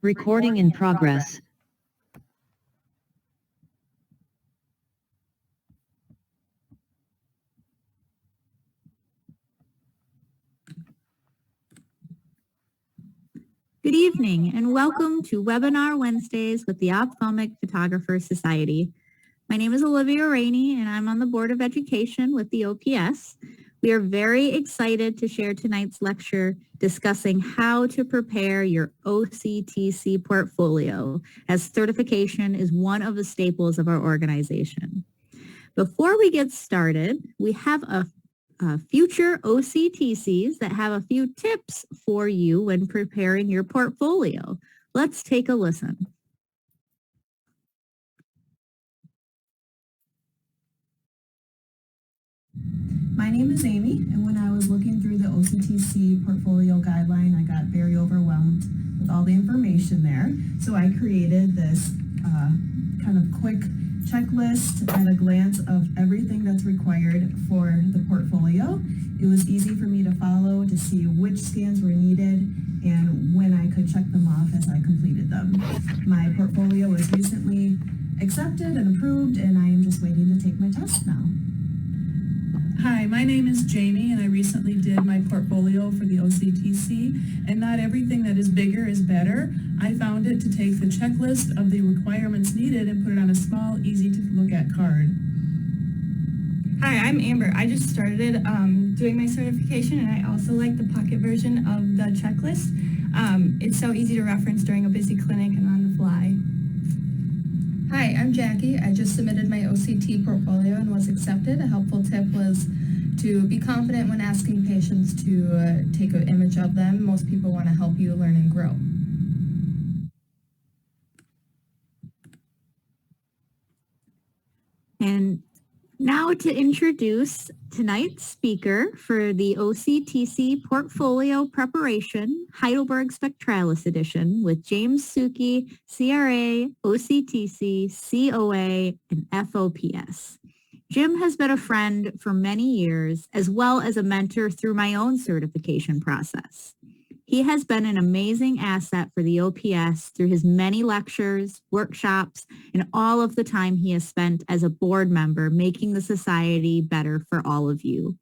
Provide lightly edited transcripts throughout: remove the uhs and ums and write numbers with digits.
Recording in progress. Good evening and welcome to Webinar Wednesdays with the Ophthalmic Photographers Society. My name is Olivia Rainey and I'm on the Board of Education with the OPS. We are very excited to share tonight's lecture discussing how to prepare your OCT C portfolio, as certification is one of the staples of our organization. Before we get started, we have a future OCTCs that have a few tips for you when preparing your portfolio. Let's take a listen. My name is Amy, and when I was looking through the OCT C portfolio guideline, I got very overwhelmed with all the information there. So I created this kind of quick checklist at a glance of everything that's required for the portfolio. It was easy for me to follow, to see which scans were needed and when I could check them off as I completed them. My portfolio was recently accepted and approved, and I am just waiting to take my test now. Hi, my name is Jamie, and I recently did my portfolio for the OCTC, and not everything that is bigger is better. I found it to take the checklist of the requirements needed and put it on a small, easy to look at card. Hi, I'm Amber. I just started doing my certification, and I also like the pocket version of the checklist. It's so easy to reference during a busy clinic and on the fly. Hi, I'm Jackie. I just submitted my OCT portfolio and was accepted. A helpful tip was to be confident when asking patients to take an image of them. Most people want to help you learn and grow. And now to introduce tonight's speaker for the OCT C Portfolio Preparation, Heidelberg Spectralis Edition with James Soque, CRA, OCTC, COA, and FOPS. Jim has been a friend for many years, as well as a mentor through my own certification process. He has been an amazing asset for the OPS through his many lectures, workshops, and all of the time he has spent as a board member making the society better for all of you.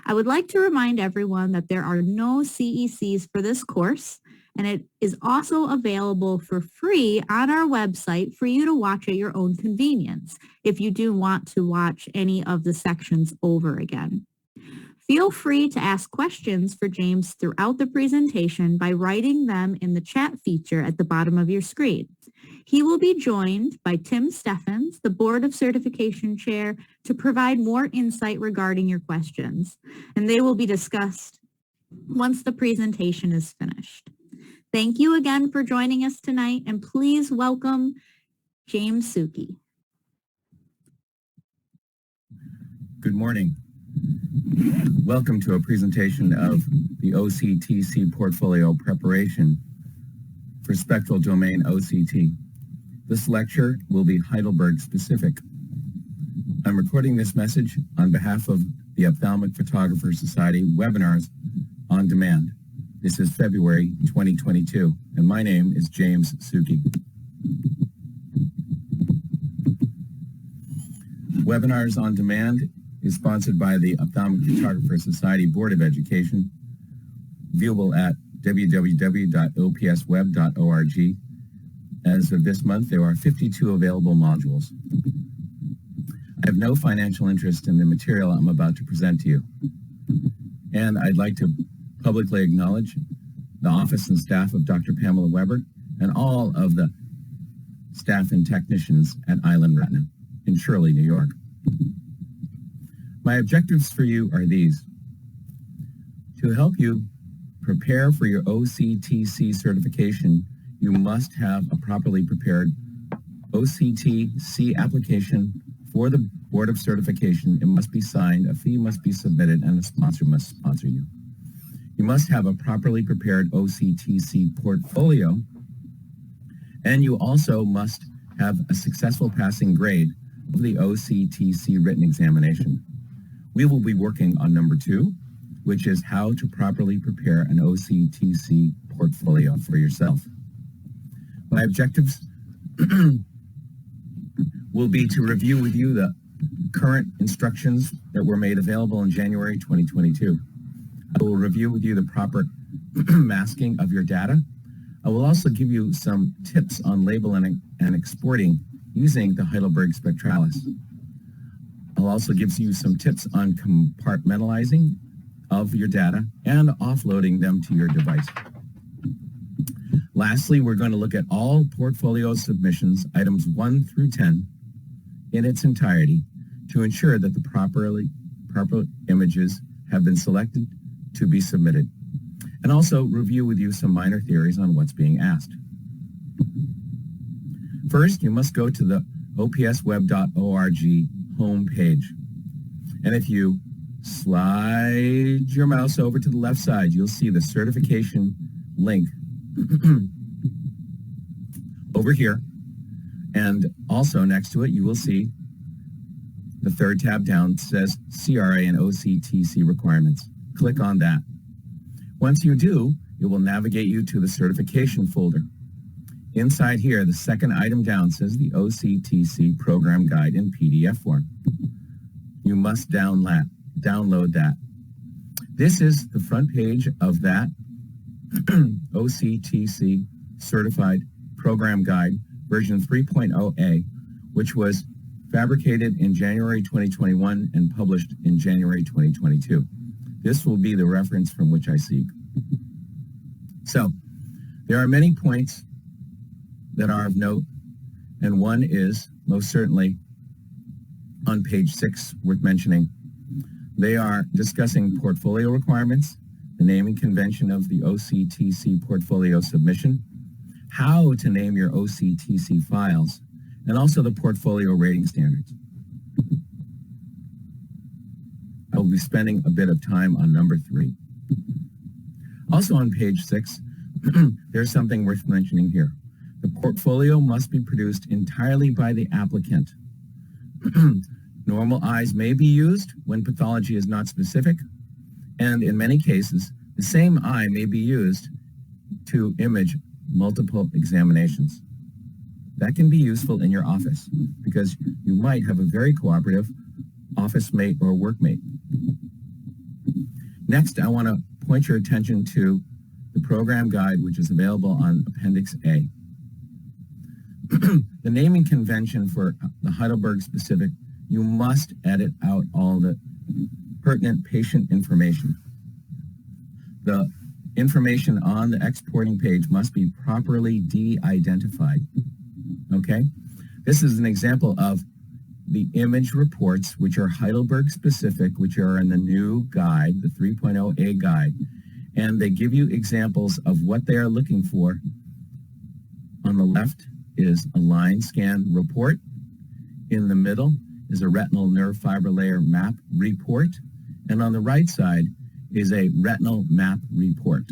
I would like to remind everyone that there are no CECs for this course, and it is also available for free on our website for you to watch at your own convenience if you do want to watch any of the sections over again. Feel free to ask questions for James throughout the presentation by writing them in the chat feature at the bottom of your screen. He will be joined by Tim Steffens, the Board of Certification Chair, to provide more insight regarding your questions, and they will be discussed once the presentation is finished. Thank you again for joining us tonight, and please welcome James Soque. Good morning. Welcome to a presentation of the OCT C Portfolio Preparation for Spectral Domain OCT. This lecture will be Heidelberg Specific. I'm recording this message on behalf of the Ophthalmic Photographers Society Webinars on Demand. This is February 2022, and my name is James Soque. Webinars on Demand is sponsored by the Ophthalmic Photographers Society Board of Education, viewable at www.opsweb.org. As of this month, there are 52 available modules. I have no financial interest in the material I'm about to present to you, and I'd like to publicly acknowledge the office and staff of Dr. Pamela Weber and all of the staff and technicians at Island Retina in Shirley, New York. My objectives for you are these: to help you prepare for your OCTC certification, you must have a properly prepared OCT C application for the Board of Certification. It must be signed, a fee must be submitted, and a sponsor must sponsor you. You must have a properly prepared OCT C portfolio, and you also must have a successful passing grade of the OCT C written examination. We will be working on number 2, which is how to properly prepare an OCT C portfolio for yourself. My objectives will be to review with you the current instructions that were made available in January 2022. I will review with you the proper masking of your data. I will also give you some tips on labeling and exporting using the Heidelberg Spectralis. I'll also give you some tips on compartmentalizing of your data and offloading them to your device. Lastly, we're going to look at all portfolio submissions, items 1 through 10, in its entirety to ensure that the proper images have been selected to be submitted, and also review with you some minor theories on what's being asked. First, you must go to the opsweb.org homepage. And if you slide your mouse over to the left side, you'll see the certification link over here. And also next to it, you will see the third tab down says CRA and OCT C requirements. Click on that. Once you do, it will navigate you to the certification folder. Inside here, the second item down says the OCT C program guide in PDF form. You must download that. This is the front page of that OCT C certified program guide version 3.0A, which was fabricated in January 2021 and published in January 2022. This will be the reference from which I seek. So, there are many points that are of note, and one is, most certainly, on page 6, worth mentioning. They are discussing portfolio requirements, the naming convention of the OCT C portfolio submission, how to name your OCT C files, and also the portfolio rating standards. I will be spending a bit of time on number 3. Also on page 6, there's something worth mentioning here. The portfolio must be produced entirely by the applicant. Normal eyes may be used when pathology is not specific, and in many cases, the same eye may be used to image multiple examinations. That can be useful in your office because you might have a very cooperative office mate or workmate. Next, I want to point your attention to the program guide, which is available on Appendix A. The naming convention for the Heidelberg Specific, you must edit out all the pertinent patient information. The information on the exporting page must be properly de-identified. Okay? This is an example of the image reports, which are Heidelberg specific, which are in the new guide, the 3.0A guide, and they give you examples of what they are looking for. On the left is a line scan report. In the middle is a retinal nerve fiber layer map report, and on the right side is a retinal map report.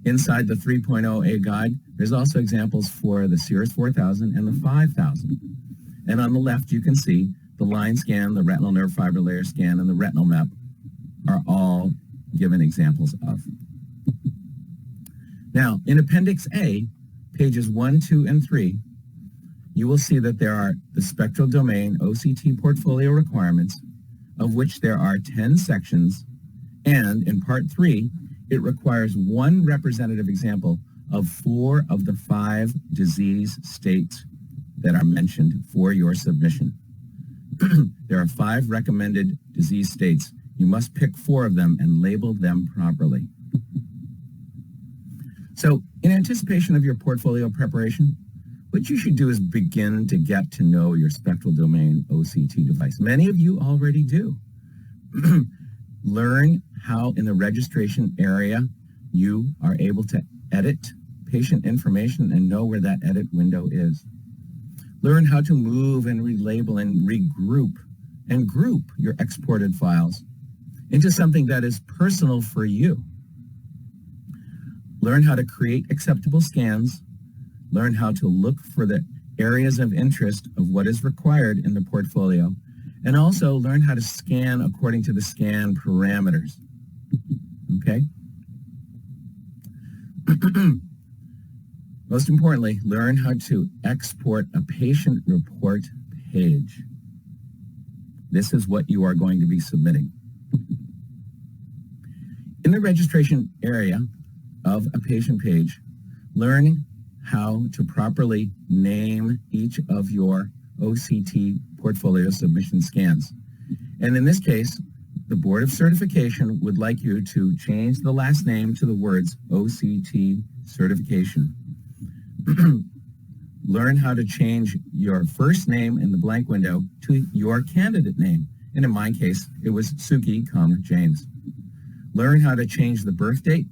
Inside the 3.0A guide, there's also examples for the Cirrus 4000 and the 5000. And on the left, you can see the line scan, the retinal nerve fiber layer scan, and the retinal map are all given examples of. Now, in Appendix A, pages 1, 2, and 3, you will see that there are the spectral domain OCT portfolio requirements, of which there are 10 sections, and in Part 3, it requires one representative example of 4 of the 5 disease states that are mentioned for your submission. There are 5 recommended disease states. You must pick 4 of them and label them properly. So, in anticipation of your portfolio preparation, what you should do is begin to get to know your spectral domain OCT device. Many of you already do. Learn how in the registration area you are able to edit patient information and know where that edit window is. Learn how to move and relabel and regroup and group your exported files into something that is personal for you. Learn how to create acceptable scans. Learn how to look for the areas of interest of what is required in the portfolio, and also learn how to scan according to the scan parameters. Okay? Most importantly, learn how to export a patient report page. This is what you are going to be submitting. In the registration area of a patient page, learn how to properly name each of your OCT portfolio submission scans. And in this case, the Board of Certification would like you to change the last name to the words OCT certification. Learn how to change your first name in the blank window to your candidate name. And in my case, it was Soque, James. Learn how to change the birth date.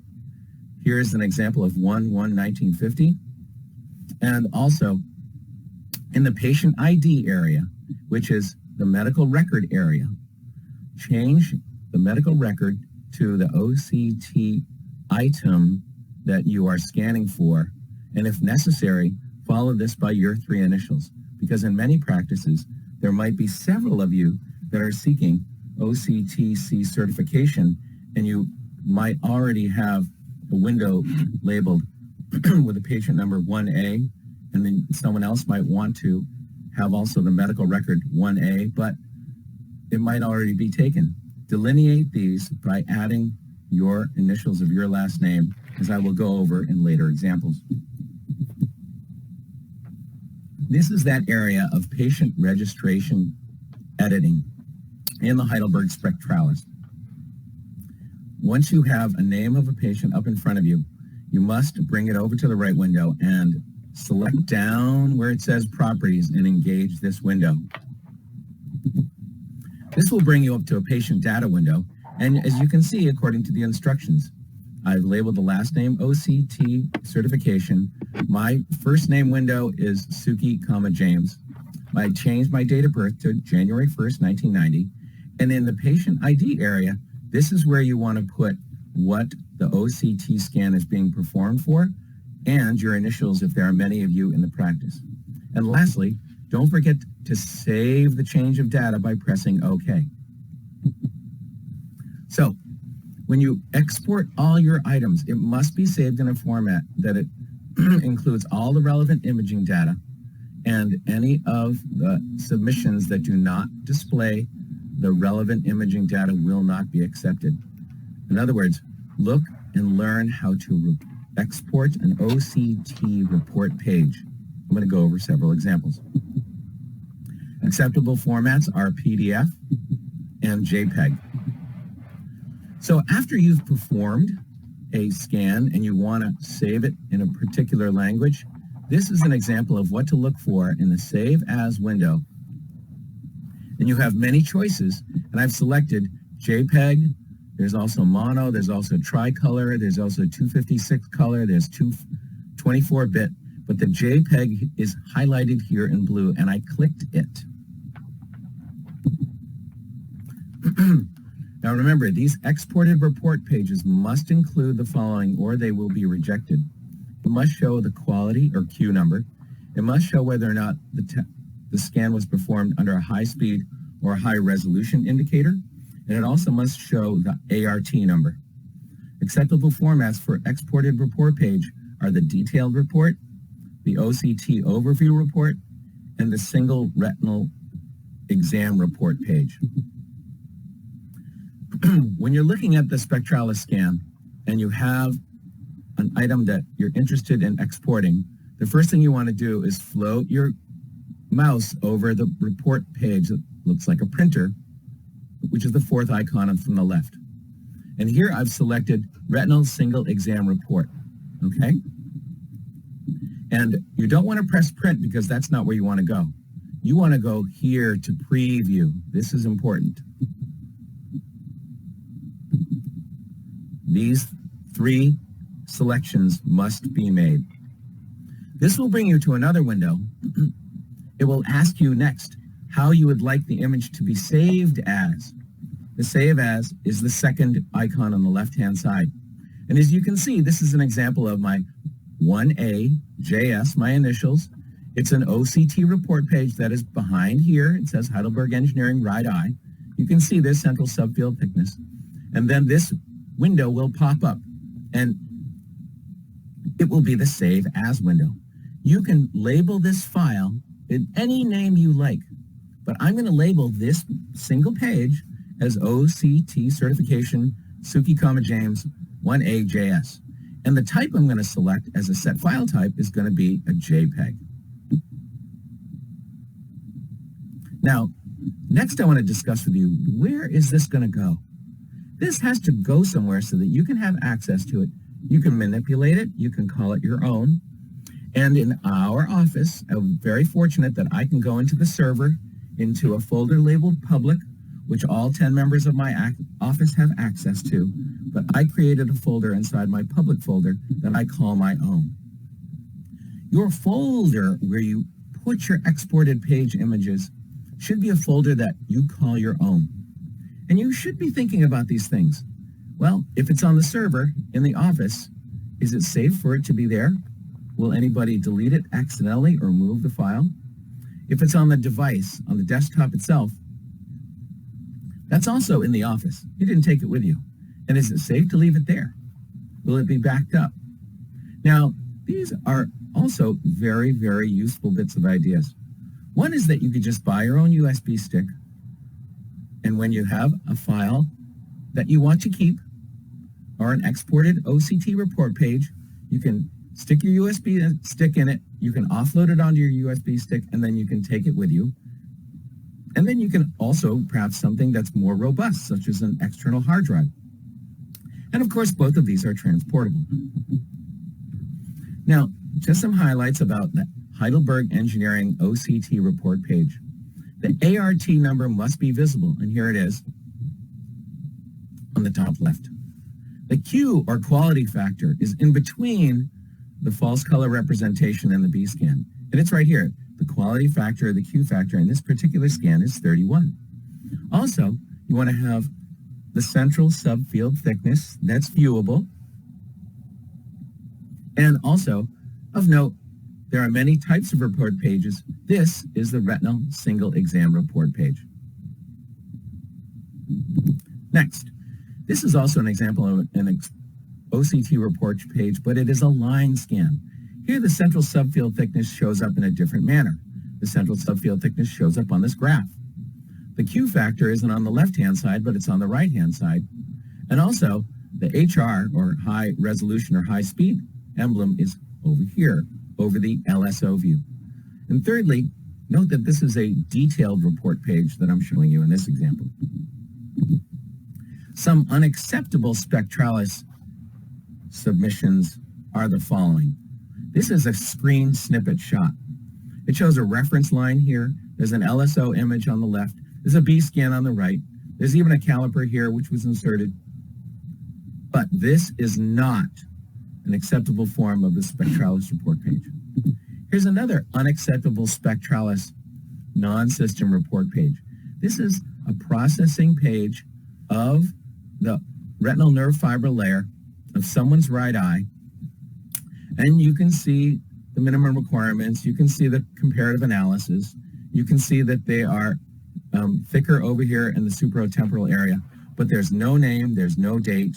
Here's an example of 1/1/1950. And also, in the patient ID area, which is the medical record area, change the medical record to the OCT item that you are scanning for. And if necessary, follow this by your 3 initials, because in many practices, there might be several of you that are seeking OCT C certification, and you might already have a window labeled with a patient number 1A, and then someone else might want to have also the medical record 1A, but it might already be taken. Delineate these by adding your initials of your last name, as I will go over in later examples. This is that area of patient registration editing in the Heidelberg Spectralis. Once you have a name of a patient up in front of you, you must bring it over to the right window and select down where it says Properties and engage this window. This will bring you up to a patient data window, and as you can see, according to the instructions, I've labeled the last name OCT certification. My first name window is Soque, James. I changed my date of birth to January 1st, 1990. And in the patient ID area, this is where you want to put what the OCT scan is being performed for and your initials if there are many of you in the practice. And lastly, don't forget to save the change of data by pressing OK. So, when you export all your items, it must be saved in a format that it includes all the relevant imaging data, and any of the submissions that do not display the relevant imaging data will not be accepted. In other words, look and learn how to export an OCT report page. I'm going to go over several examples. Acceptable formats are PDF and JPEG. So after you've performed a scan and you want to save it in a particular language, this is an example of what to look for in the Save As window. And you have many choices, and I've selected JPEG. There's also mono, there's also tricolor, there's also 256 color, there's 24-bit, but the JPEG is highlighted here in blue, and I clicked it. Now remember, these exported report pages must include the following or they will be rejected. It must show the quality or Q number. It must show whether or not the scan was performed under a high speed or high resolution indicator. And it also must show the ART number. Acceptable formats for exported report page are the detailed report, the OCT overview report, and the single retinal exam report page. When you're looking at the Spectralis scan and you have an item that you're interested in exporting, the first thing you want to do is float your mouse over the report page that looks like a printer, which is the 4th icon from the left. And here I've selected retinal single exam report, okay? And you don't want to press print because that's not where you want to go. You want to go here to preview. This is important. These 3 selections must be made. This will bring you to another window. It will ask you next how you would like the image to be saved as. The Save As is the second icon on the left-hand side. And as you can see, this is an example of my 1A JS, my initials. It's an OCT report page that is behind here. It says Heidelberg Engineering right eye. You can see this central subfield thickness. And then this window will pop up. And it will be the Save As window. You can label this file in any name you like, but I'm going to label this single page as OCT Certification Soque, James 1AJS. And the type I'm going to select as a set file type is going to be a JPEG. Now, next I want to discuss with you, where is this going to go? This has to go somewhere so that you can have access to it. You can manipulate it. You can call it your own. And in our office, I'm very fortunate that I can go into the server, into a folder labeled public, which all 10 members of my office have access to. But I created a folder inside my public folder that I call my own. Your folder where you put your exported page images should be a folder that you call your own. And you should be thinking about these things. Well, if it's on the server in the office, is it safe for it to be there? Will anybody delete it accidentally or move the file? If it's on the device, on the desktop itself, that's also in the office. You didn't take it with you. And is it safe to leave it there? Will it be backed up? Now, these are also very, very useful bits of ideas. One is that you could just buy your own USB stick, and when you have a file that you want to keep or an exported OCT report page, you can stick your USB stick in it, you can offload it onto your USB stick, and then you can take it with you. And then you can also perhaps something that's more robust, such as an external hard drive. And of course, both of these are transportable. Now, just some highlights about the Heidelberg Engineering OCT report page. The ART number must be visible, and here it is on the top left. The Q, or quality factor, is in between the false color representation and the B-scan. And it's right here. The quality factor, or the Q factor, in this particular scan is 31. Also, you want to have the central subfield thickness that's viewable. And also, of note, there are many types of report pages. This is the retinal single exam report page. Next, this is also an example of an OCT report page, but it is a line scan. Here, the central subfield thickness shows up in a different manner. The central subfield thickness shows up on this graph. The Q factor isn't on the left-hand side, but it's on the right-hand side. And also, the HR, or high resolution or high speed emblem, is over here, over the LSO view. And thirdly, note that this is a detailed report page that I'm showing you in this example. Some unacceptable Spectralis submissions are the following. This is a screen snippet shot. It shows a reference line here. There's an LSO image on the left. There's a B-scan on the right. There's even a caliper here, which was inserted. But this is not an acceptable form of the Spectralis report page. Here's another unacceptable Spectralis non-system report page. This is a processing page of the retinal nerve fiber layer of someone's right eye, and you can see the minimum requirements. You can see the comparative analysis. You can see that they are thicker over here in the supratemporal area, but there's no name, there's no date,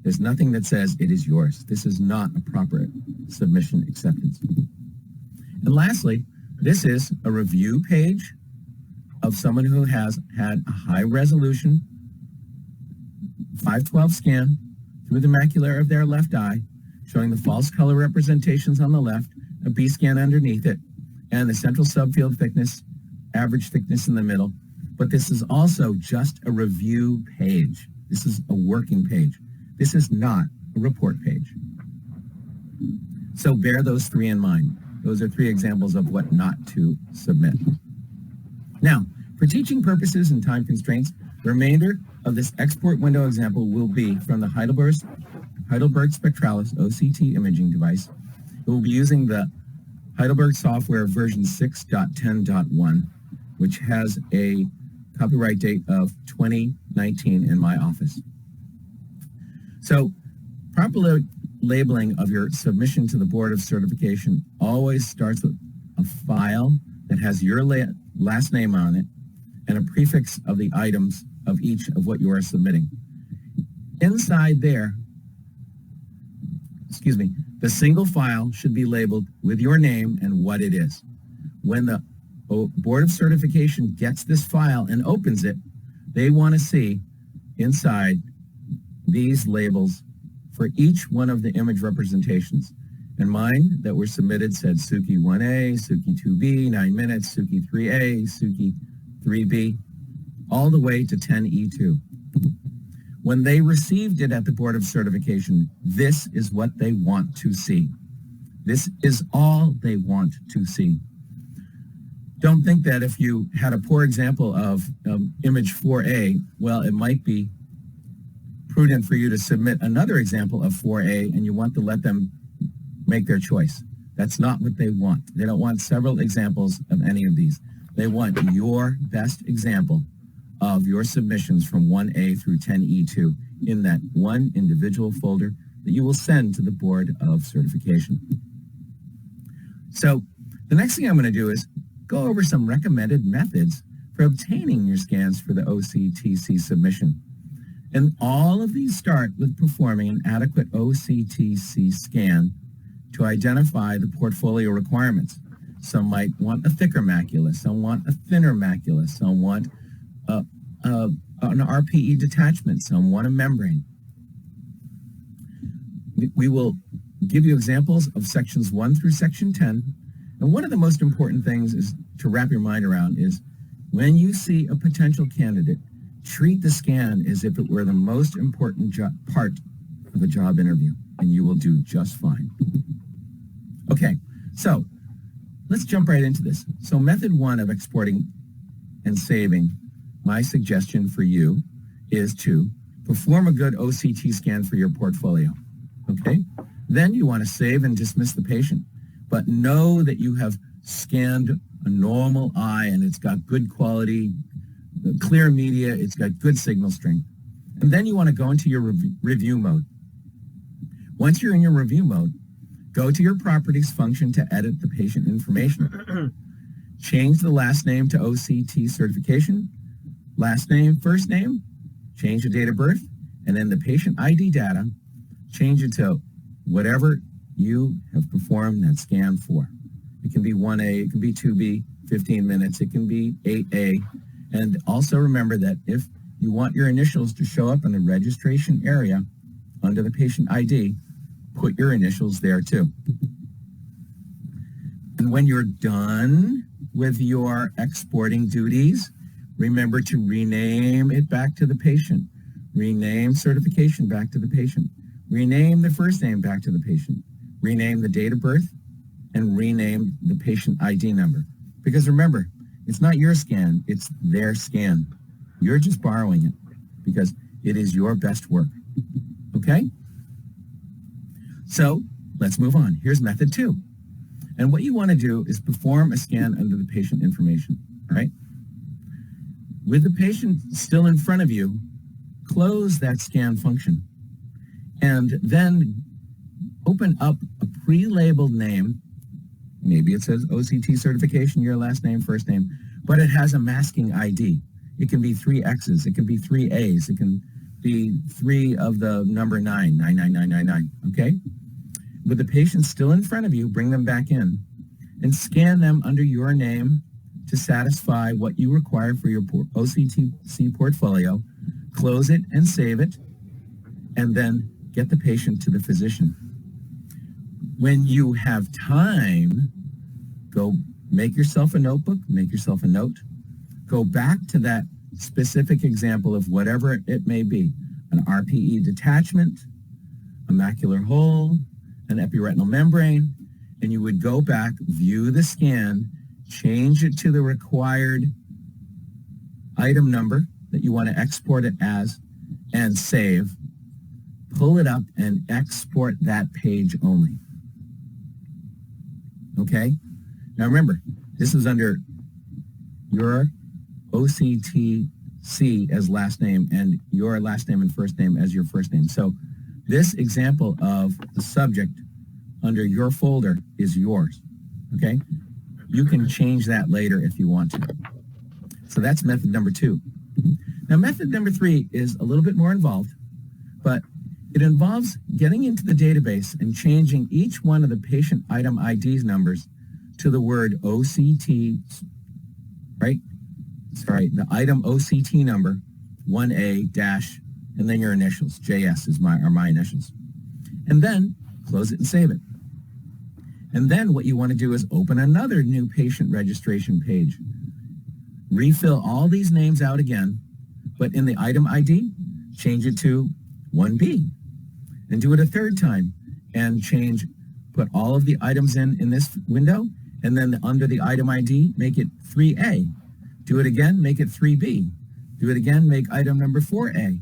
there's nothing that says it is yours. This is not a proper submission acceptance. And lastly, this is a review page of someone who has had a high resolution 512 scan through the macula of their left eye, showing the false color representations on the left, a B scan underneath it, and the central subfield thickness, average thickness in the middle. But this is also just a review page. This is a working page. This is not a report page. So bear those three in mind. Those are three examples of what not to submit. Now, for teaching purposes and time constraints, the remainder of this export window example will be from the Heidelberg Spectralis OCT imaging device. It will be using the Heidelberg software version 6.10.1, which has a copyright date of 2019 in my office. So, proper labeling of your submission to the Board of Certification always starts with a file that has your last name on it and a prefix of the items of each of what you are submitting. Inside there, the single file should be labeled with your name and what it is. When the Board of Certification gets this file and opens it, they want to see inside these labels for each one of the image representations. And mine that were submitted said Soque 1A, Soque 2B, 9 minutes, Soque 3A, Soque 3B, all the way to 10E2. When they received it at the Board of Certification, this is what they want to see. This is all they want to see. Don't think that if you had a poor example of image 4A, well, it might be prudent for you to submit another example of 4A and you want to let them make their choice. That's not what they want. They don't want several examples of any of these. They want your best example of your submissions from 1A through 10E2 in that one individual folder that you will send to the Board of Certification. So the next thing I'm going to do is go over some recommended methods for obtaining your scans for the OCT C submission. And all of these start with performing an adequate OCT C scan to identify the portfolio requirements. Some might want a thicker macula, some want a thinner macula, some want an RPE detachment, some want a membrane. We will give you examples of sections 1 through section 10. And one of the most important things is to wrap your mind around is when you see a potential candidate, treat the scan as if it were the most important part of a job interview, and you will do just fine. Okay, so let's jump right into this. So method 1 of exporting and saving, my suggestion for you is to perform a good OCT scan for your portfolio, okay? Then you want to save and dismiss the patient, but know that you have scanned a normal eye and it's got good quality, clear media, it's got good signal strength. And then you want to go into your review mode. Once you're in your review mode, go to your properties function to edit the patient information. Change the last name to OCT certification, last name, first name, change the date of birth, and then the patient ID data, change it to whatever you have performed that scan for. It can be 1A, it can be 2B, 15 minutes, it can be 8A. And also remember that if you want your initials to show up in the registration area under the patient ID, put your initials there too. And when you're done with your exporting duties, remember to rename it back to the patient. Rename certification back to the patient. Rename the first name back to the patient. Rename the date of birth and rename the patient ID number. Because remember, it's not your scan, it's their scan. You're just borrowing it because it is your best work. Okay? So let's move on. Here's method 2. And what you want to do is perform a scan under the patient information, right? With the patient still in front of you, close that scan function and then open up a pre-labeled name. Maybe it says OCT certification, your last name, first name, but it has a masking ID. It can be 3 X's, it can be 3 A's, it can be 3 of the number 99999, okay? With the patient still in front of you, bring them back in and scan them under your name to satisfy what you require for your OCT C portfolio, close it and save it, and then get the patient to the physician. When you have time, go make yourself a notebook, make yourself a note, go back to that specific example of whatever it may be, an RPE detachment, a macular hole, an epiretinal membrane, and you would go back, view the scan, change it to the required item number that you want to export it as, and save. Pull it up and export that page only. Okay? Now remember, this is under your OCT C as last name and your last name and first name as your first name. So this example of the subject under your folder is yours. Okay? You can change that later if you want to. So that's method number 2. Now method number 3 is a little bit more involved, but It involves getting into the database and changing each one of the patient item IDs numbers to the word OCT, right? Sorry, the item OCT number, 1A dash, and then your initials. JS are my initials. And then close it and save it. And then what you want to do is open another new patient registration page. Refill all these names out again, but in the item ID, change it to 1B. And do it a third time and put all of the items in this window, and then under the item ID, make it 3A. Do it again, make it 3B. Do it again, make item number 4A.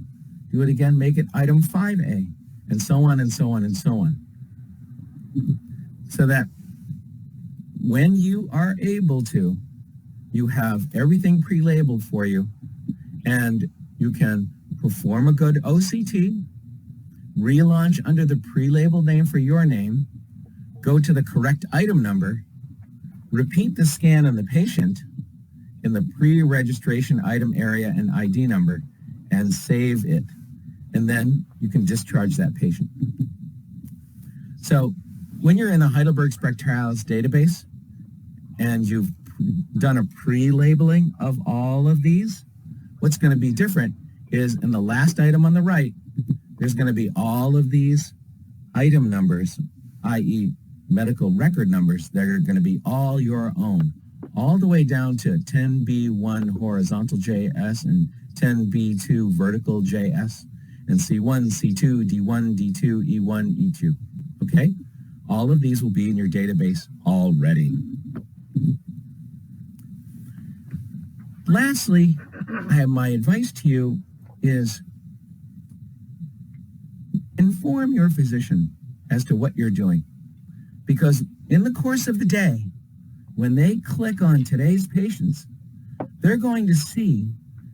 Do it again, make it item 5A, and so on and so on and so on. So that when you are able to, you have everything pre-labeled for you, and you can perform a good OCT, relaunch under the pre-labeled name for your name, go to the correct item number, repeat the scan on the patient in the pre-registration item area and ID number, and save it. And then you can discharge that patient. So when you're in the Heidelberg Spectralis database and you've done a pre-labeling of all of these, what's going to be different is in the last item on the right, there's going to be all of these item numbers, i.e. medical record numbers, that are going to be all your own, all the way down to 10B1 horizontal JS and 10B2 vertical JS, and C1, C2, D1, D2, E1, E2. Okay? All of these will be in your database already. Lastly, my advice to you is inform your physician as to what you're doing. Because in the course of the day, when they click on today's patients, they're going to see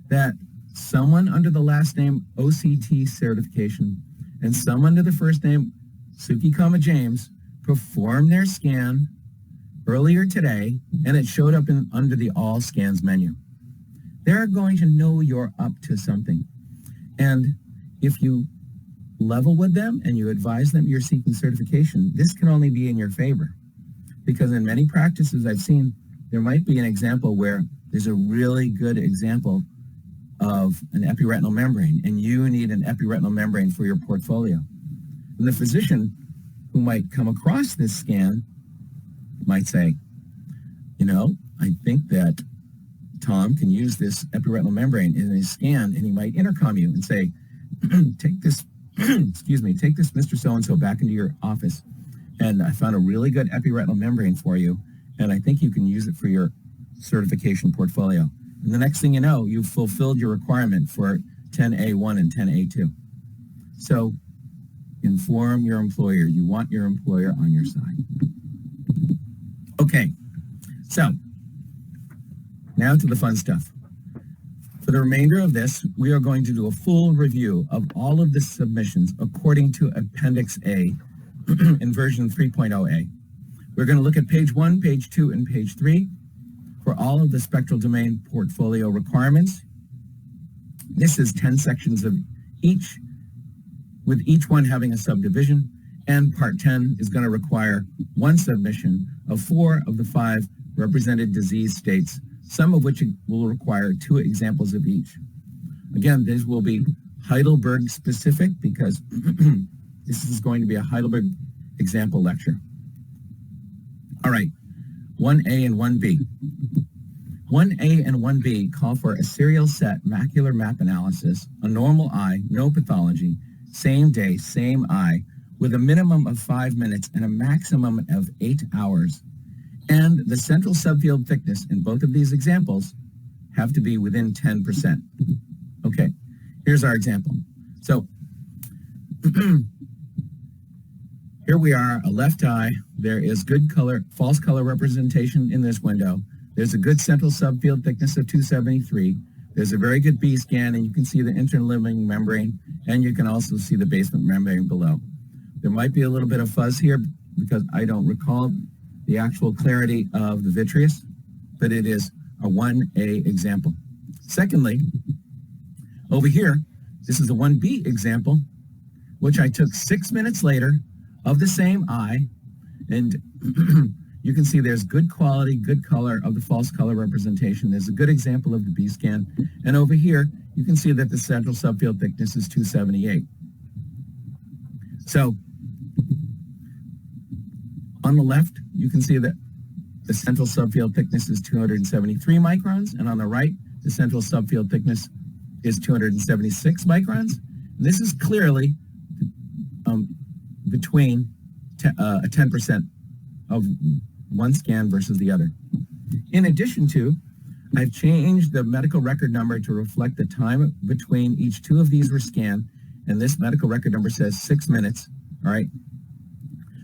that someone under the last name OCT certification and someone under the first name Soque, James performed their scan earlier today, and it showed up under the All Scans menu. They're going to know you're up to something. And if you level with them and you advise them you're seeking certification, this can only be in your favor. Because in many practices I've seen, there might be an example where there's a really good example of an epiretinal membrane, and you need an epiretinal membrane for your portfolio. And the physician who might come across this scan might say, you know, I think that Tom can use this epiretinal membrane in his scan, and he might intercom you and say, take this, excuse me, take this Mr. So-and-so back into your office, and I found a really good epiretinal membrane for you, and I think you can use it for your certification portfolio. And the next thing you know, you've fulfilled your requirement for 10A1 and 10A2. So inform your employer. You want your employer on your side. Okay, so now to the fun stuff. For the remainder of this, we are going to do a full review of all of the submissions according to Appendix A in version 3.0A. We're going to look at page 1, page 2, and page 3 for all of the spectral domain portfolio requirements. This is 10 sections of each, with each one having a subdivision, and part 10 is going to require one submission of 4 of the 5 represented disease states, some of which will require 2 examples of each. Again, these will be Heidelberg specific because this is going to be a Heidelberg example lecture. All right, 1A and 1B. 1A and 1B call for a serial set macular map analysis, a normal eye, no pathology, same day, same eye, with a minimum of 5 minutes and a maximum of 8 hours. And the central subfield thickness in both of these examples have to be within 10%. Okay, here's our example. So here we are, a left eye. There is good color, false color representation in this window. There's a good central subfield thickness of 273. There's a very good B scan, and you can see the interlimiting membrane, and you can also see the basement membrane below. There might be a little bit of fuzz here because I don't recall the actual clarity of the vitreous, but it is a 1A example. Secondly, over here, this is a 1B example. which I took 6 minutes later of the same eye. And you can see there's good quality, good color of the false color representation. There's a good example of the B scan. And over here, you can see that the central subfield thickness is 278. So on the left, you can see that the central subfield thickness is 273 microns. And on the right, the central subfield thickness is 276 microns. And this is clearly between a 10% of one scan versus the other. In addition to, I've changed the medical record number to reflect the time between each two of these were scanned, and this medical record number says 6 minutes, all right?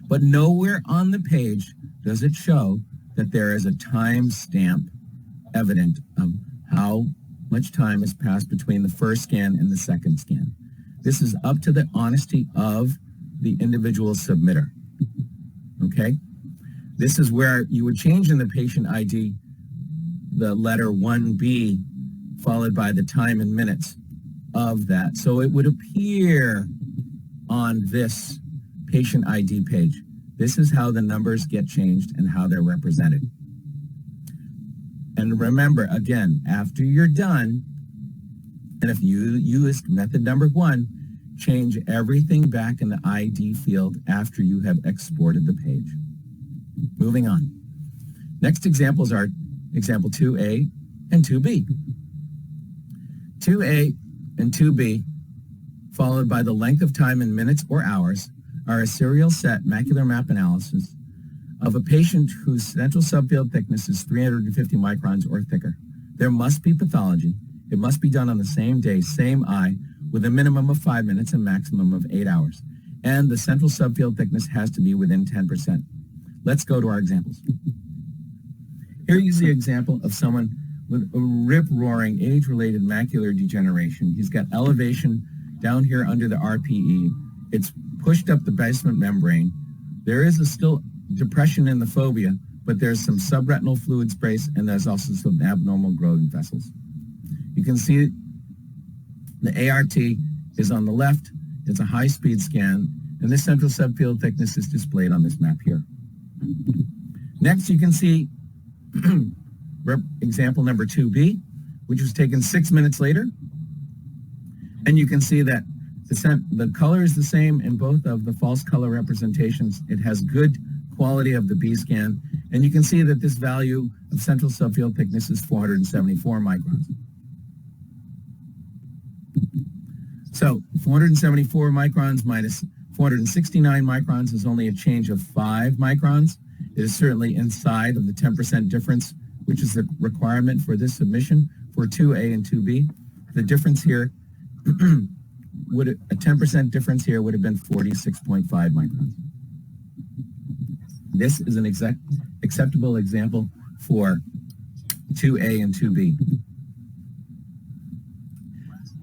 But nowhere on the page does it show that there is a time stamp evident of how much time has passed between the first scan and the second scan. This is up to the honesty of the individual submitter, okay? This is where you would change in the patient ID the letter 1B followed by the time in minutes of that. So it would appear on this patient ID page. This is how the numbers get changed and how they're represented. And remember, again, after you're done, and if you used method number 1, change everything back in the ID field after you have exported the page. Moving on. Next examples are example 2A and 2B. 2A and 2B, followed by the length of time in minutes or hours, are a serial set macular map analysis of a patient whose central subfield thickness is 350 microns or thicker. There must be pathology. It must be done on the same day, same eye, with a minimum of 5 minutes and maximum of 8 hours. And the central subfield thickness has to be within 10%. Let's go to our examples. Here you see an example of someone with a rip-roaring age-related macular degeneration. He's got elevation down here under the RPE. It's pushed up the basement membrane. There is still depression in the fovea, but there's some subretinal fluid space, and there's also some abnormal growth in vessels. You can see the ART is on the left. It's a high-speed scan, and this central subfield thickness is displayed on this map here. Next, you can see example number 2B, which was taken 6 minutes later. And you can see that the color is the same in both of the false color representations. It has good quality of the B scan. And you can see that this value of central subfield thickness is 474 microns. So 474 microns minus 469 microns is only a change of 5 microns. It is certainly inside of the 10% difference, which is the requirement for this submission for 2A and 2B. The difference here, a 10% difference here would have been 46.5 microns. This is an acceptable example for 2A and 2B.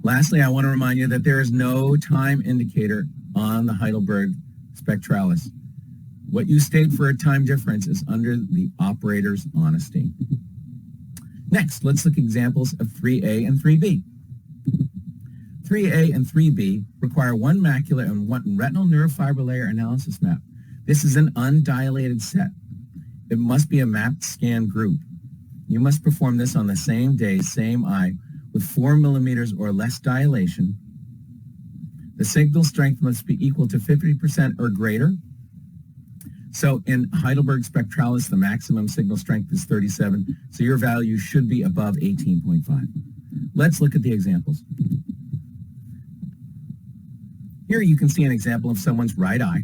Lastly, I want to remind you that there is no time indicator on the Heidelberg Spectralis. What you state for a time difference is under the operator's honesty. Next, let's look at examples of 3A and 3B. 3A and 3B require one macular and one retinal neurofiber layer analysis map. This is an undilated set. It must be a mapped scan group. You must perform this on the same day, same eye, with 4 millimeters or less dilation. The signal strength must be equal to 50% or greater. So in Heidelberg Spectralis, the maximum signal strength is 37, so your value should be above 18.5. Let's look at the examples. Here you can see an example of someone's right eye.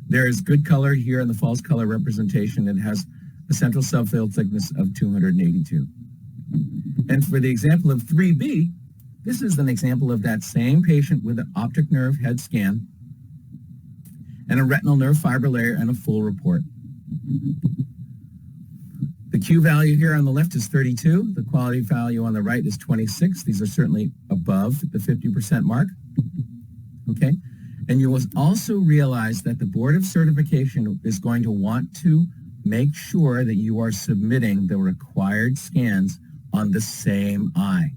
There is good color here in the false color representation. It has a central subfield thickness of 282. And for the example of 3B, this is an example of that same patient with an optic nerve head scan and a retinal nerve fiber layer and a full report. The Q value here on the left is 32. The quality value on the right is 26. These are certainly above the 50% mark. Okay? And you will also realize that the Board of Certification is going to want to make sure that you are submitting the required scans on the same eye.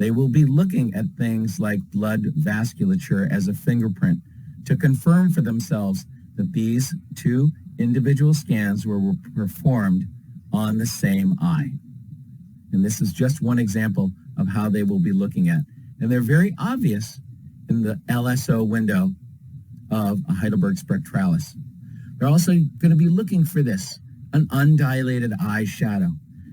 They will be looking at things like blood vasculature as a fingerprint to confirm for themselves that these two individual scans were performed on the same eye. And this is just one example of how they will be looking at. And they're very obvious in the LSO window of a Heidelberg Spectralis. They're also going to be looking for this, an undilated eye shadow.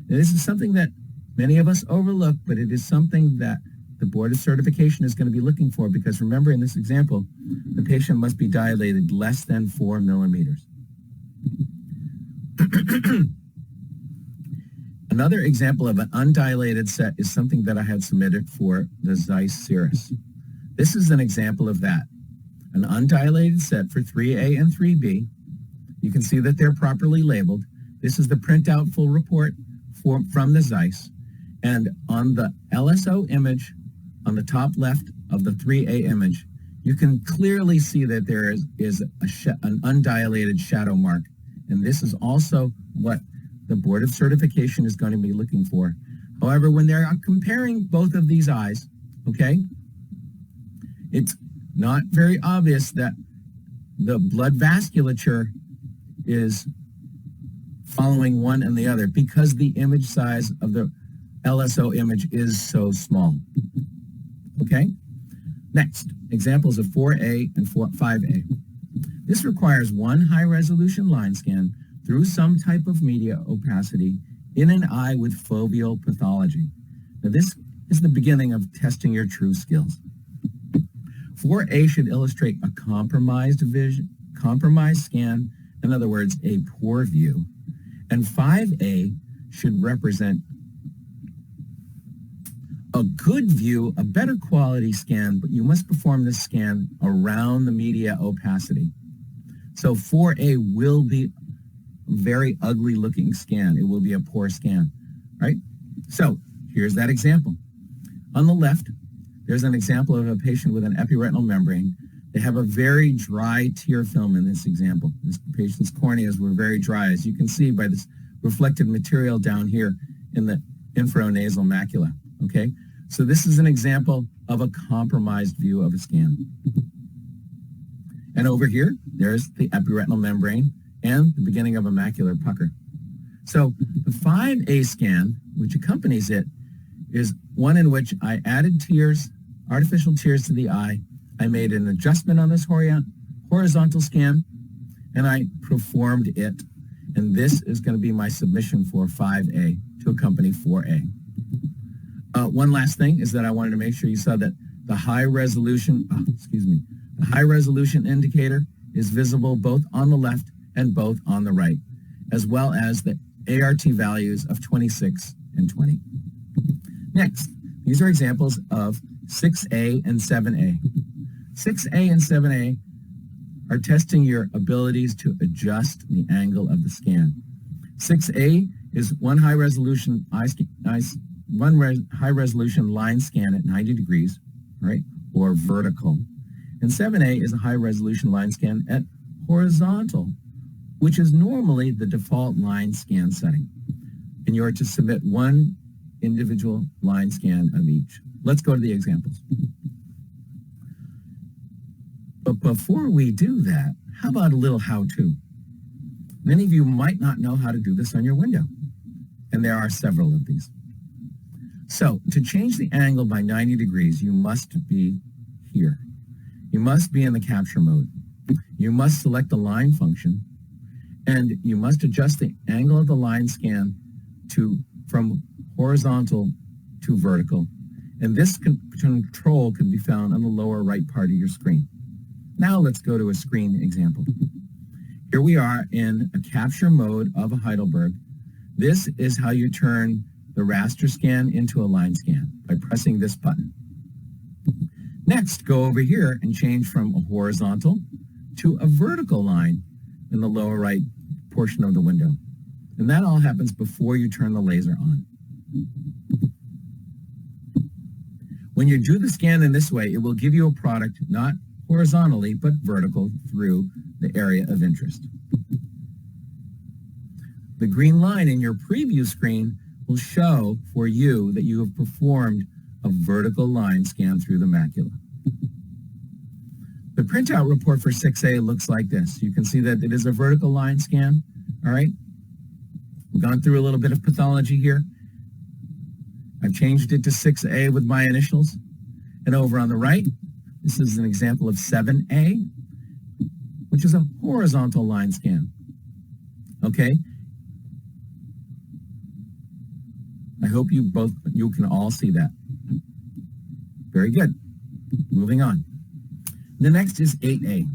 Now, this is something that many of us overlook, but it is something that the Board of Certification is going to be looking for, because remember, in this example, the patient must be dilated less than 4 millimeters. Another example of an undilated set is something that I had submitted for the Zeiss Cirrus. This is an example of that. An undilated set for 3A and 3B. You can see that they're properly labeled. This is the printout full report from the Zeiss. And on the LSO image, on the top left of the 3A image, you can clearly see that there is an undilated shadow mark. And this is also what the Board of Certification is going to be looking for. However, when they're comparing both of these eyes, okay, it's not very obvious that the blood vasculature is following one and the other, because the image size of the LSO image is so small. Okay? Next, examples of 4A and 5A. This requires one high-resolution line scan through some type of media opacity in an eye with foveal pathology. Now, this is the beginning of testing your true skills. 4A should illustrate a compromised scan, in other words, a poor view. And 5A should represent a good view, a better quality scan, but you must perform this scan around the media opacity. So 4A will be a very ugly looking scan. It will be a poor scan, right? So here's that example. On the left, there's an example of a patient with an epiretinal membrane. They have a very dry tear film in this example. This patient's corneas were very dry, as you can see by this reflected material down here in the infranasal macula, okay? So this is an example of a compromised view of a scan. And over here, there's the epiretinal membrane and the beginning of a macular pucker. So the 5A scan, which accompanies it, is one in which I added tears, artificial tears to the eye. I made an adjustment on this horizontal scan, and I performed it. And this is going to be my submission for 5A to accompany 4A. One last thing is that I wanted to make sure you saw that the high resolution indicator is visible both on the left and both on the right, as well as the ART values of 26 and 20. Next, these are examples of 6A and 7A. 6A and 7A are testing your abilities to adjust the angle of the scan. 6A is one high-resolution high-resolution line scan at 90 degrees, right, or vertical. And 7A is a high-resolution line scan at horizontal, which is normally the default line scan setting. And you are to submit one individual line scan of each. Let's go to the examples. But before we do that, how about a little how-to? Many of you might not know how to do this on your window, and there are several of these. So to change the angle by 90 degrees, you must be here. You must be in the capture mode. You must select the line function, and you must adjust the angle of the line scan from horizontal to vertical. And this control can be found on the lower right part of your screen. Now let's go to a screen example. Here we are in a capture mode of a Heidelberg. This is how you turn the raster scan into a line scan, by pressing this button. Next, go over here and change from a horizontal to a vertical line in the lower right portion of the window. And that all happens before you turn the laser on. When you do the scan in this way, it will give you a product not horizontally, but vertical through the area of interest. The green line in your preview screen will show for you that you have performed a vertical line scan through the macula. The printout report for 6A looks like this. You can see that it is a vertical line scan, all right? We've gone through a little bit of pathology here. I've changed it to 6A with my initials. And over on the right, this is an example of 7A, which is a horizontal line scan, okay? I hope you can all see that. Very good. Moving on. The next is 8A.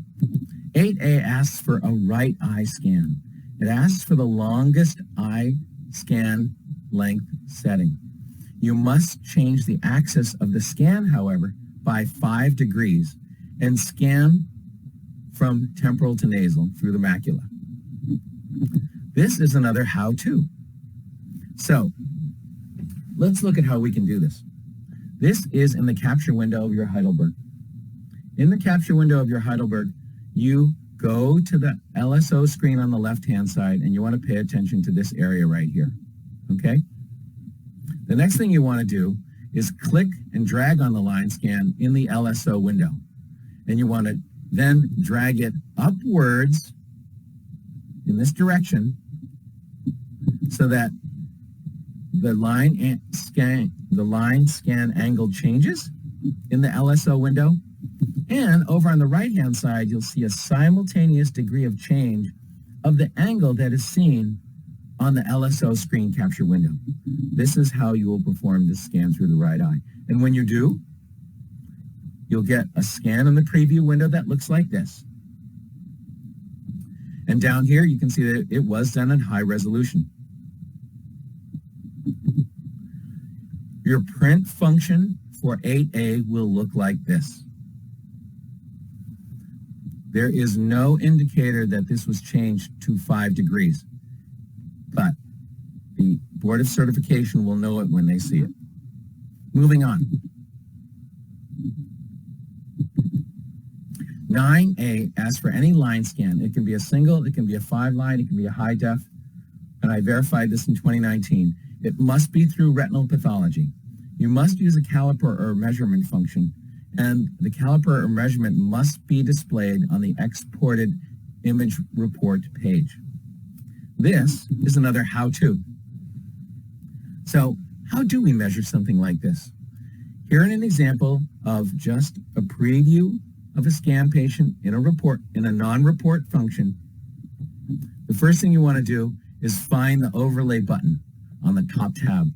8A asks for a right eye scan. It asks for the longest eye scan length setting. You must change the axis of the scan, however, by 5 degrees and scan from temporal to nasal through the macula. This is another how-to. So let's look at how we can do this. This is in the capture window of your Heidelberg. In the capture window of your Heidelberg, you go to the LSO screen on the left-hand side, and you want to pay attention to this area right here, okay? The next thing you want to do is click and drag on the line scan in the LSO window. And you want to then drag it upwards in this direction so that the line scan angle changes in the LSO window. And over on the right-hand side, you'll see a simultaneous degree of change of the angle that is seen on the LSO screen capture window. This is how you will perform this scan through the right eye. And when you do, you'll get a scan in the preview window that looks like this. And down here, you can see that it was done in high resolution. Your print function for 8A will look like this. There is no indicator that this was changed to 5 degrees, but the Board of Certification will know it when they see it. Moving on. 9A asks for any line scan. It can be a single, it can be a 5-line, it can be a high def, and I verified this in 2019. It must be through retinal pathology. You must use a caliper or measurement function, and the caliper or measurement must be displayed on the exported image report page. This is another how-to. So how do we measure something like this? Here in an example of just a preview of a scan patient in a report, in a non-report function, the first thing you want to do is find the overlay button on the top tab.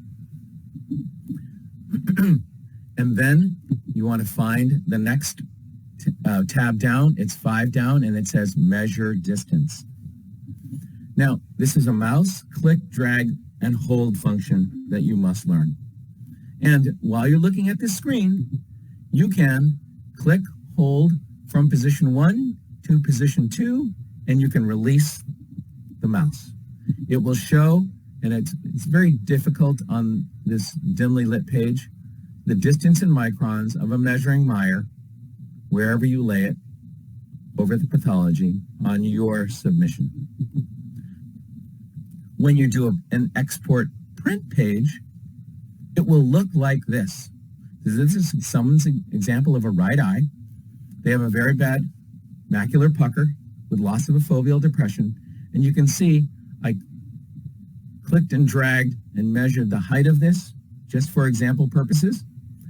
And then you want to find the next tab down. It's 5 down, and it says measure distance. Now, this is a mouse, click, drag, and hold function that you must learn. And while you're looking at this screen, you can click, hold from position 1 to position 2, and you can release the mouse. It will show, and it's very difficult on this dimly lit page, the distance in microns of a measuring mire, wherever you lay it, over the pathology on your submission. When you do an export print page, it will look like this. This is someone's example of a right eye. They have a very bad macular pucker with loss of a foveal depression, and you can see I clicked and dragged and measured the height of this just for example purposes,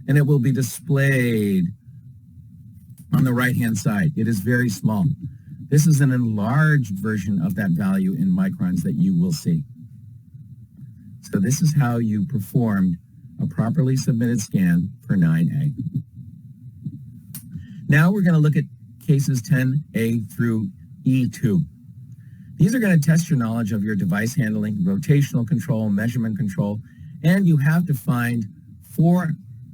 and it will be displayed on the right-hand side. It is very small. This is an enlarged version of that value in microns that you will see. So this is how you performed a properly submitted scan for 9A. Now we're going to look at cases 10A through E2. These are going to test your knowledge of your device handling, rotational control, measurement control, and you have to find 4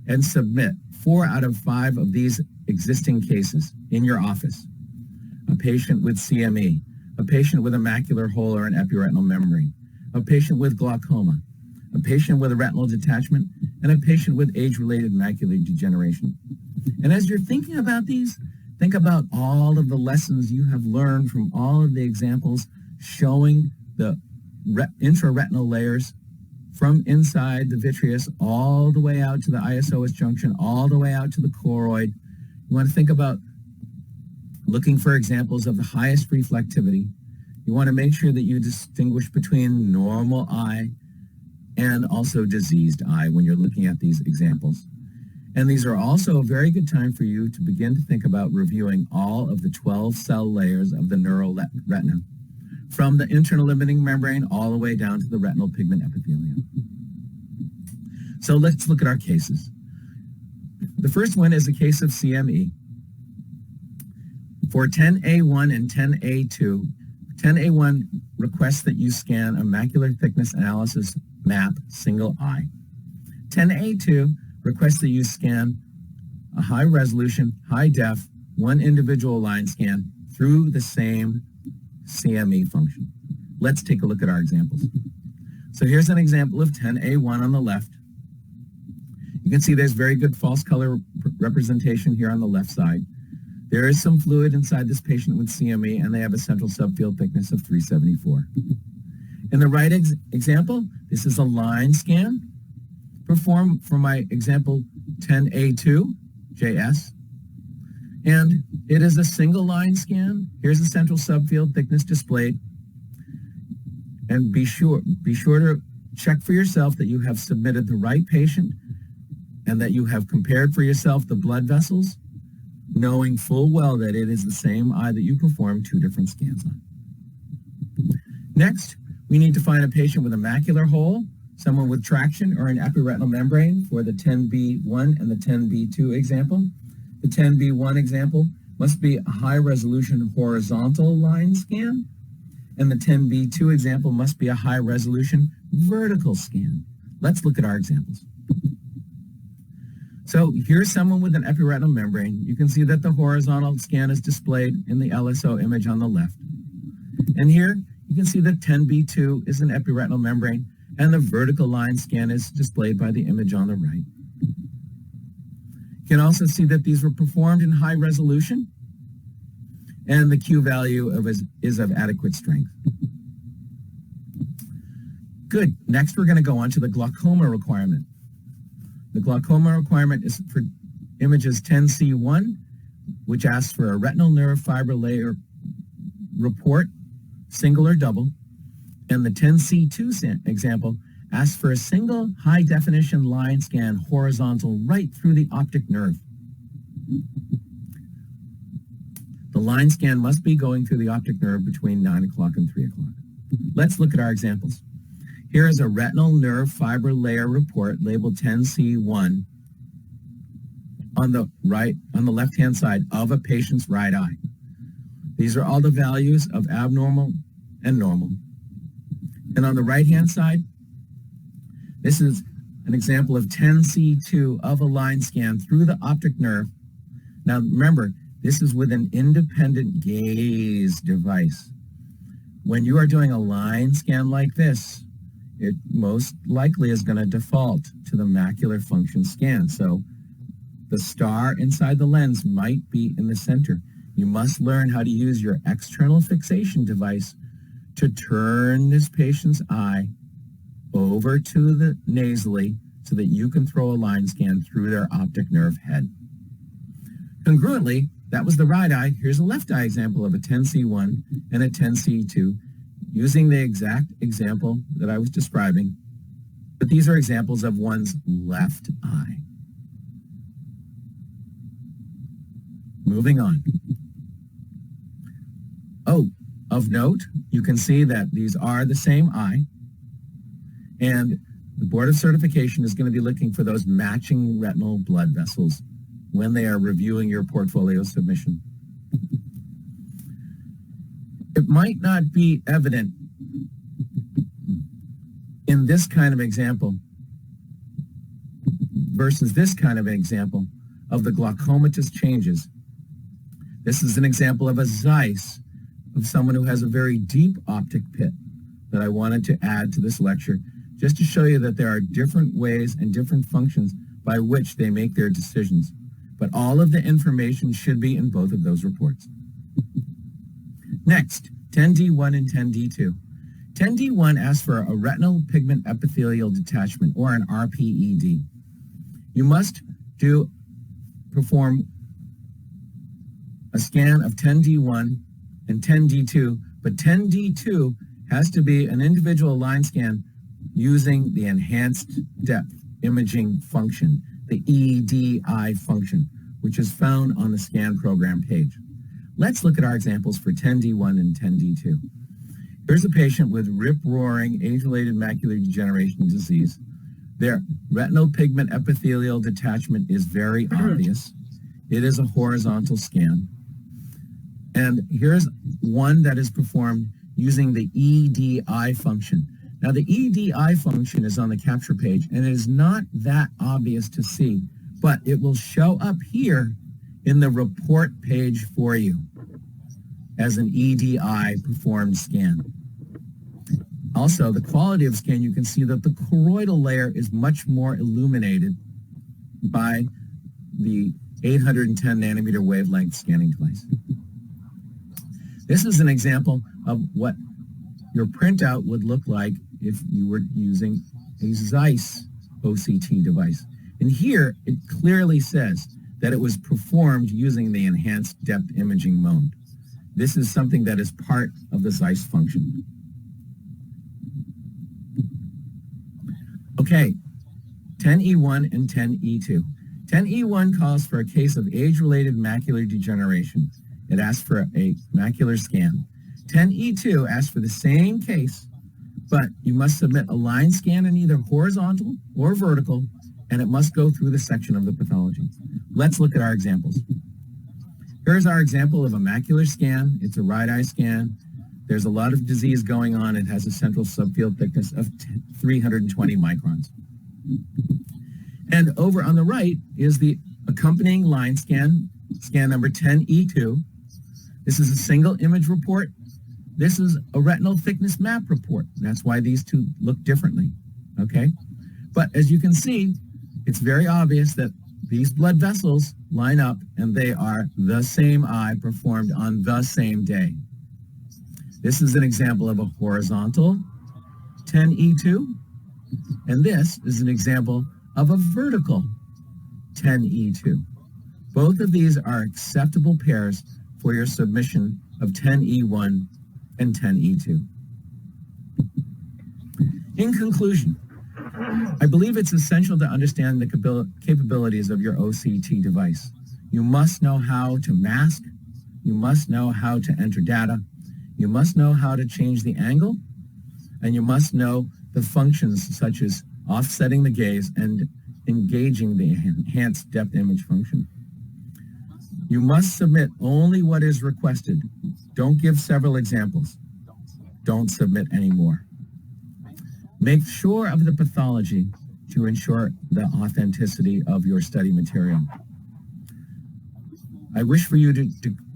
and submit 4 out of 5 of these existing cases in your office. A patient with CME, a patient with a macular hole or an epiretinal membrane, a patient with glaucoma, a patient with a retinal detachment, and a patient with age-related macular degeneration. And as you're thinking about these, think about all of the lessons you have learned from all of the examples showing the intraretinal layers from inside the vitreous all the way out to the ISOS junction, all the way out to the choroid. You want to think about looking for examples of the highest reflectivity. You want to make sure that you distinguish between normal eye and also diseased eye when you're looking at these examples. And these are also a very good time for you to begin to think about reviewing all of the 12 cell layers of the neural retina, from the internal limiting membrane all the way down to the retinal pigment epithelium. So let's look at our cases. The first one is a case of CME. For 10A1 and 10A2, 10A1 requests that you scan a macular thickness analysis map single eye. 10A2 requests that you scan a high resolution, high def, one individual line scan through the same CME function. Let's take a look at our examples. So here's an example of 10A1 on the left. You can see there's very good false color representation here on the left side. There is some fluid inside this patient with CME, and they have a central subfield thickness of 374. In the right example, this is a line scan performed for my example 10A2 JS. And it is a single line scan. Here's the central subfield thickness displayed. And be sure to check for yourself that you have submitted the right patient and that you have compared for yourself the blood vessels, knowing full well that it is the same eye that you performed two different scans on. Next, we need to find a patient with a macular hole, someone with traction, or an epiretinal membrane for the 10B1 and the 10B2 example. The 10B1 example must be a high-resolution horizontal line scan, and the 10B2 example must be a high-resolution vertical scan. Let's look at our examples. So here's someone with an epiretinal membrane. You can see that the horizontal scan is displayed in the LSO image on the left. And here you can see that 10B2 is an epiretinal membrane, and the vertical line scan is displayed by the image on the right. You can also see that these were performed in high resolution, and the Q value is of adequate strength. Good. Next, we're going to go on to the glaucoma requirement. The glaucoma requirement is for images 10C1, which asks for a retinal nerve fiber layer report, single or double, and the 10C2 example asks for a single high-definition line scan horizontal right through the optic nerve. The line scan must be going through the optic nerve between 9 o'clock and 3 o'clock. Let's look at our examples. Here is a retinal nerve fiber layer report labeled 10C1 on the left-hand side of a patient's right eye. These are all the values of abnormal and normal. And on the right-hand side, this is an example of 10C2 of a line scan through the optic nerve. Now remember, this is with an independent gaze device. When you are doing a line scan like this, it most likely is going to default to the macular function scan. So the star inside the lens might be in the center. You must learn how to use your external fixation device to turn this patient's eye over to the nasally so that you can throw a line scan through their optic nerve head. Congruently, that was the right eye. Here's a left eye example of a 10C1 and a 10C2 using the exact example that I was describing, but these are examples of one's left eye. Moving on. Oh, of note, you can see that these are the same eye, and the Board of Certification is going to be looking for those matching retinal blood vessels when they are reviewing your portfolio submission. It might not be evident in this kind of example versus this kind of example of the glaucomatous changes. This is an example of a Zeiss of someone who has a very deep optic pit that I wanted to add to this lecture, just to show you that there are different ways and different functions by which they make their decisions. But all of the information should be in both of those reports. Next, 10D1 and 10D2. 10D1 asks for a retinal pigment epithelial detachment, or an RPED. You must perform a scan of 10D1 and 10D2, but 10D2 has to be an individual line scan using the enhanced depth imaging function, the EDI function, which is found on the scan program page. Let's look at our examples for 10D1 and 10D2. Here's a patient with rip-roaring age-related macular degeneration disease. Their retinal pigment epithelial detachment is very obvious. It is a horizontal scan. And here's one that is performed using the EDI function. Now, the EDI function is on the capture page, and it is not that obvious to see, but it will show up here in the report page for you as an EDI performed scan. Also, the quality of scan, you can see that the choroidal layer is much more illuminated by the 810 nanometer wavelength scanning device. This is an example of what your printout would look like if you were using a Zeiss OCT device. And here, it clearly says that it was performed using the enhanced depth imaging mode. This is something that is part of the Zeiss function. Okay, 10E1 and 10E2. 10E1 calls for a case of age-related macular degeneration. It asks for a macular scan. 10E2 asks for the same case, but you must submit a line scan in either horizontal or vertical, and it must go through the section of the pathology. Let's look at our examples. Here's our example of a macular scan. It's a right eye scan. There's a lot of disease going on. It has a central subfield thickness of 320 microns. And over on the right is the accompanying line scan, scan number 10E2. This is a single image report. This is a retinal thickness map report. That's why these two look differently, okay? But as you can see, it's very obvious that these blood vessels line up and they are the same eye performed on the same day. This is an example of a horizontal 10E2, and this is an example of a vertical 10E2. Both of these are acceptable pairs for your submission of 10E1 and 10E2. In conclusion, I believe it's essential to understand the capabilities of your OCT device. You must know how to mask, you must know how to enter data, you must know how to change the angle, and you must know the functions such as offsetting the gaze and engaging the enhanced depth image function. You must submit only what is requested. Don't give several examples. Don't submit any more. Make sure of the pathology to ensure the authenticity of your study material. I wish for you to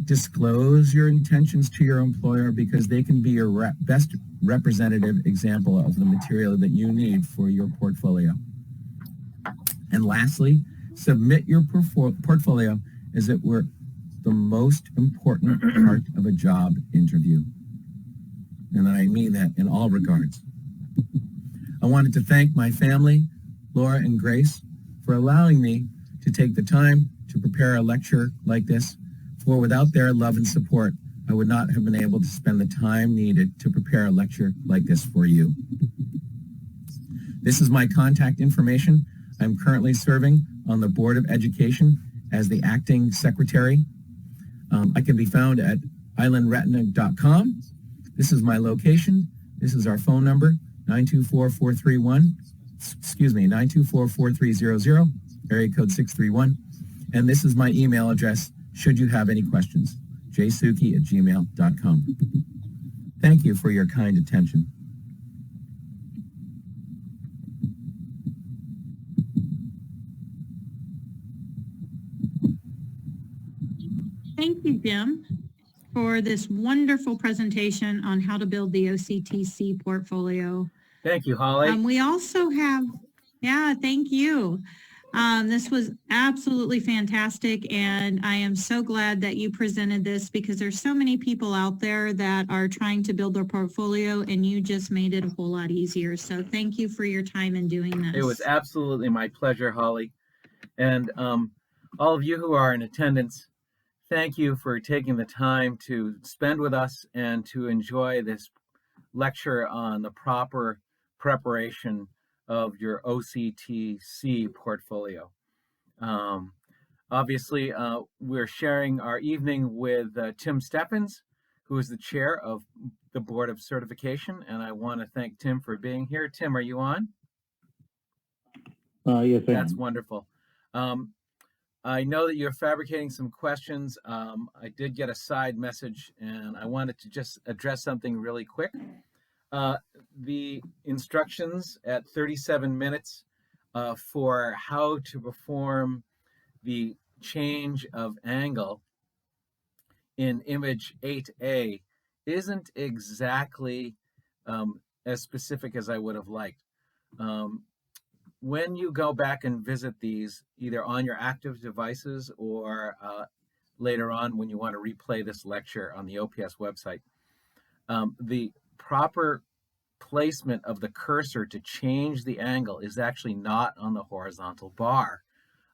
disclose your intentions to your employer because they can be your best representative example of the material that you need for your portfolio. And lastly, submit your portfolio as it were the most important part of a job interview. And I mean that in all regards. I wanted to thank my family, Laura and Grace, for allowing me to take the time to prepare a lecture like this, for without their love and support, I would not have been able to spend the time needed to prepare a lecture like this for you. This is my contact information. I'm currently serving on the Board of Education as the acting secretary. I can be found at islandretina.com. This is my location. This is our phone number, 924-4300, area code 631. And this is my email address, should you have any questions, jsoque@gmail.com. Thank you for your kind attention. Thank you, Jim, for this wonderful presentation on how to build the OCT C portfolio. Thank you, Holly. We also have, thank you. This was absolutely fantastic, and I am so glad that you presented this because there's so many people out there that are trying to build their portfolio, and you just made it a whole lot easier. So thank you for your time in doing this. It was absolutely my pleasure, Holly. And all of you who are in attendance, thank you for taking the time to spend with us and to enjoy this lecture on the proper preparation of your OCT C portfolio. Obviously, we're sharing our evening with Tim Stephens, who is the chair of the Board of Certification, and I want to thank Tim for being here. Tim, are you on? Yes, I That's am. wonderful. I know that you're fabricating some questions. I did get a side message, and I wanted to just address something really quick. The instructions at 37 minutes for how to perform the change of angle in image 8A isn't exactly as specific as I would have liked. When you go back and visit these, either on your active devices or later on when you want to replay this lecture on the OPS website, the proper placement of the cursor to change the angle is actually not on the horizontal bar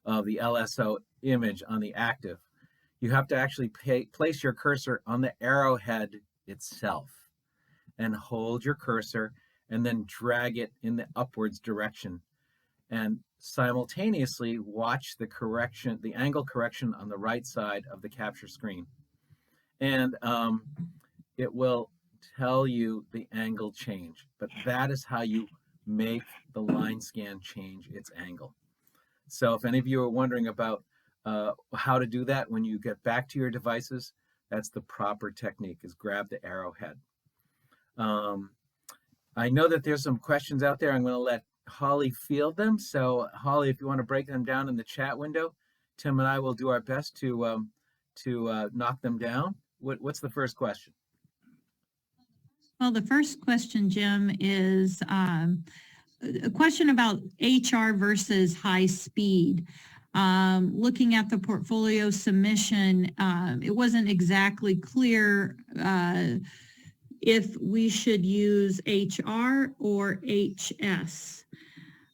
of the LSO image on the active. You have to actually place your cursor on the arrowhead itself and hold your cursor and then drag it in the upwards direction and simultaneously watch the correction, the angle correction on the right side of the capture screen. And it will tell you the angle change, but that is how you make the line scan change its angle. So if any of you are wondering about how to do that when you get back to your devices, that's the proper technique, is grab the arrowhead. I know that there's some questions out there. I'm going to let Holly field them. So Holly, if you want to break them down in the chat window, Tim and I will do our best to knock them down. What's the first question? Well, the first question, Jim, is a question about HR versus high speed. Looking at the portfolio submission, it wasn't exactly clear if we should use HR or HS,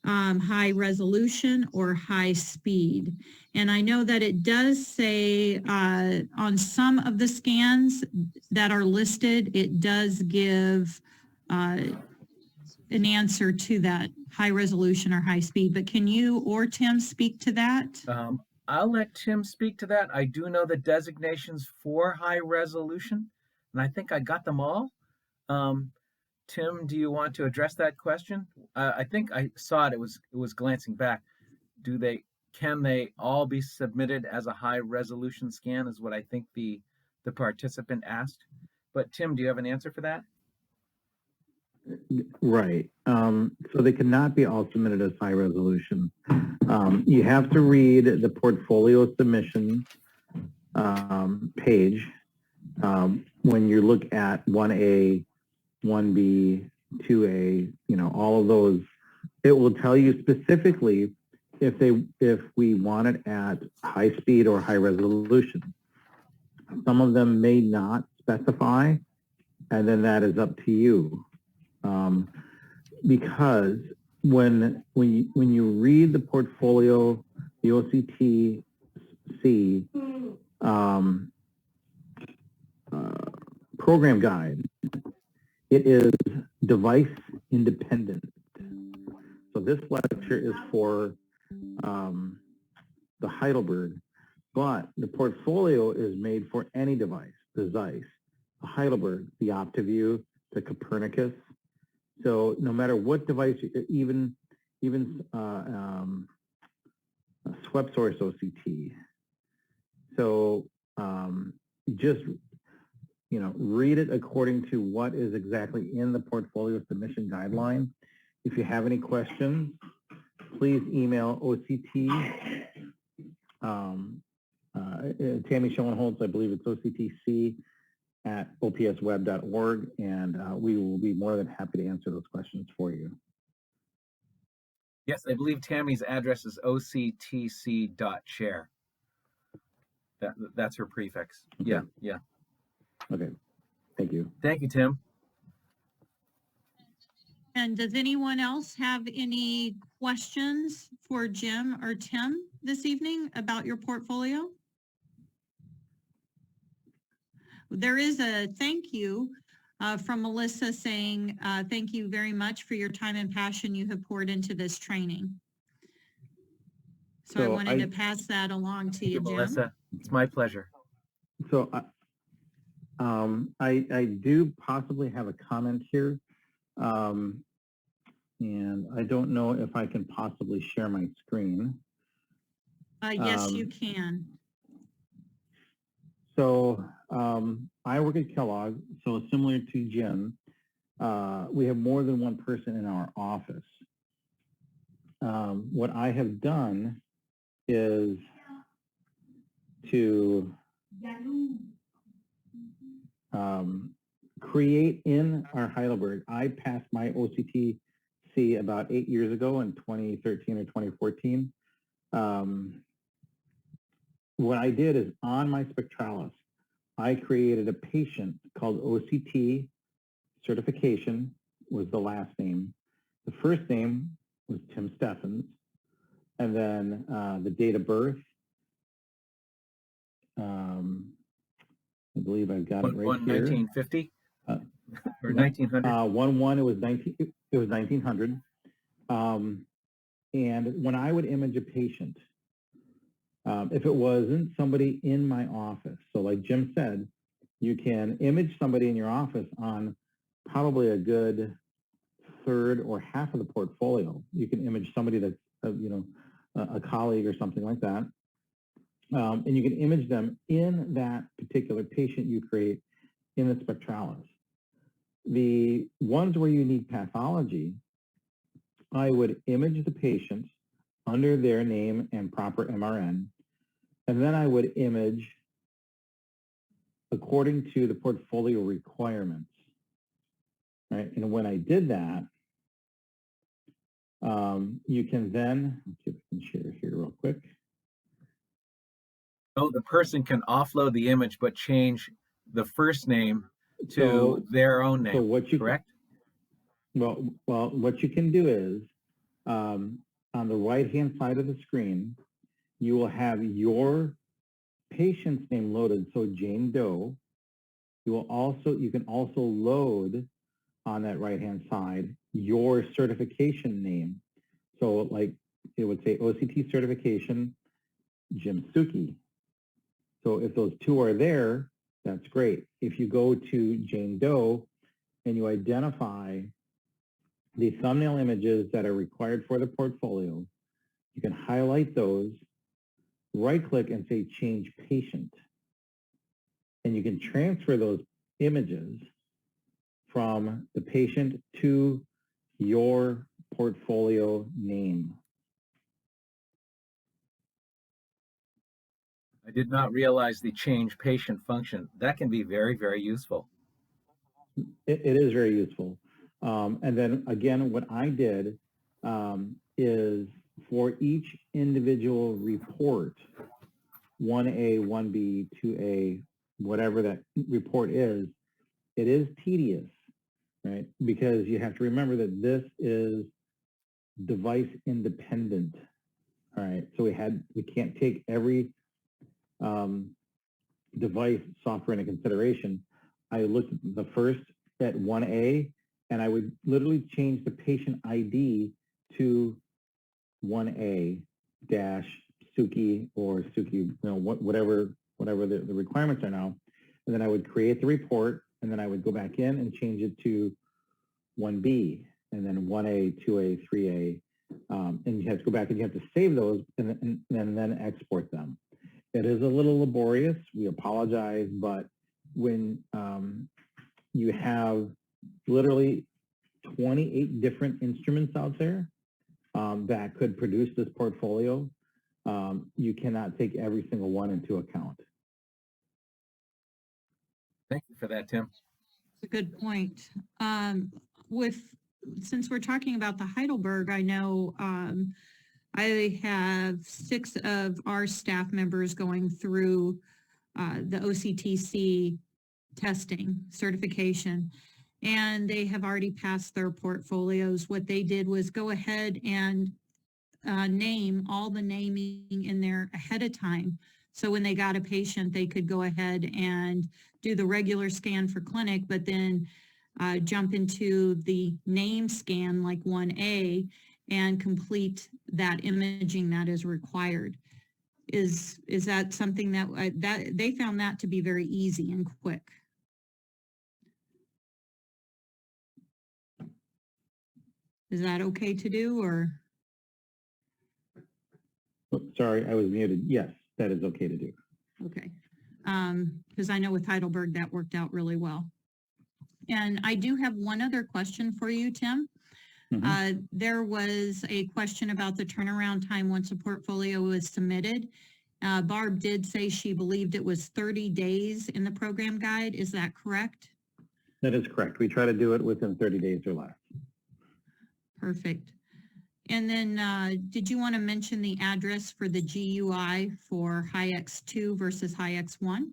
high resolution or high speed. And I know that it does say on some of the scans that are listed, it does give an answer to that, high resolution or high speed. But can you or Tim speak to that? I'll let Tim speak to that. I do know the designations for high resolution, and I think I got them all. Tim, do you want to address that question? I think I saw it. It was glancing back. Can they all be submitted as a high resolution scan? Is what I think the participant asked. But Tim, do you have an answer for that? Right. So they cannot be all submitted as high resolution. You have to read the portfolio submission page when you look at 1A, 1B, 2A, all of those. It will tell you specifically if we want it at high speed or high resolution. Some of them may not specify, and then that is up to you. Because when you read the portfolio, the OCT C program guide, it is device independent. So this lecture is for the Heidelberg, but the portfolio is made for any device, the Zeiss, the Heidelberg, the OptiView, the Copernicus. So no matter what device, even swept source OCT. So just read it according to what is exactly in the portfolio submission guideline. If you have any questions, please email OCT, Tammy Schoenholtz, I believe it's OCTC at opsweb.org, and we will be more than happy to answer those questions for you. Yes, I believe Tammy's address is octc.share. That's her prefix. Okay. Yeah, yeah. Okay, thank you. Thank you, Tim. And does anyone else have any questions for Jim or Tim this evening about your portfolio? There is a thank you from Melissa saying, thank you very much for your time and passion you have poured into this training. So I wanted to pass that along to you, Jim. Melissa. It's my pleasure. So I do possibly have a comment here. And I don't know if I can possibly share my screen. Yes, you can. So I work at Kellogg, so similar to Jim, we have more than one person in our office. What I have done is to create in our Heidelberg. I passed my OCT C about 8 years ago in 2013 or 2014. What I did is on my Spectralis, I created a patient called OCT Certification was the last name. The first name was Tim Steffens, and then the date of birth. I believe I've got it right here. 1950 or 1900. 1/1. It was 1900. And when I would image a patient, if it wasn't somebody in my office, so like Jim said, you can image somebody in your office on probably a good third or half of the portfolio. You can image somebody that's a colleague or something like that. And you can image them in that particular patient you create in the Spectralis. The ones where you need pathology, I would image the patient under their name and proper MRN, and then I would image according to the portfolio requirements, right? And when I did that, you can then, let's see if I can share here real quick. Oh, the person can offload the image but change the first name to their own name, so what you, correct? Well, what you can do is, on the right-hand side of the screen, you will have your patient's name loaded, so Jane Doe. You can also load on that right-hand side your certification name. So like it would say OCT certification, Jim Soque. So if those two are there, that's great. If you go to Jane Doe and you identify the thumbnail images that are required for the portfolio, you can highlight those, right-click and say change patient. And you can transfer those images from the patient to your portfolio name. I did not realize the change patient function. That can be very, very useful. It is very useful. And then again, what I did is for each individual report, 1A, 1B, 2A, whatever that report is, it is tedious, right? Because you have to remember that this is device independent, all right? So we can't take every device software into consideration. I looked at the first at 1A, and I would literally change the patient ID to 1A dash Soque or Soque, whatever the requirements are now. And then I would create the report, and then I would go back in and change it to 1B, and then 1A, 2A, 3A. And you have to go back and you have to save those and then export them. It is a little laborious. We apologize, but when you have literally 28 different instruments out there that could produce this portfolio, you cannot take every single one into account. Thank you for that, Tim. That's a good point. With since we're talking about the Heidelberg, I know I have 6 of our staff members going through the OCTC testing certification, and they have already passed their portfolios. What they did was go ahead and name all the naming in there ahead of time. So when they got a patient, they could go ahead and do the regular scan for clinic, but then jump into the name scan like 1A and complete that imaging that is required. Is that something that they found that to be very easy and quick? Is that okay to do, or? Oh, sorry, I was muted. Yes, that is okay to do. Okay, because I know with Heidelberg that worked out really well. And I do have one other question for you, Tim. There was a question about the turnaround time once a portfolio was submitted. Barb did say she believed it was 30 days in the program guide. Is that correct? That is correct. We try to do it within 30 days or less. Perfect. And then did you want to mention the address for the GUI for HiX2 versus HiX1?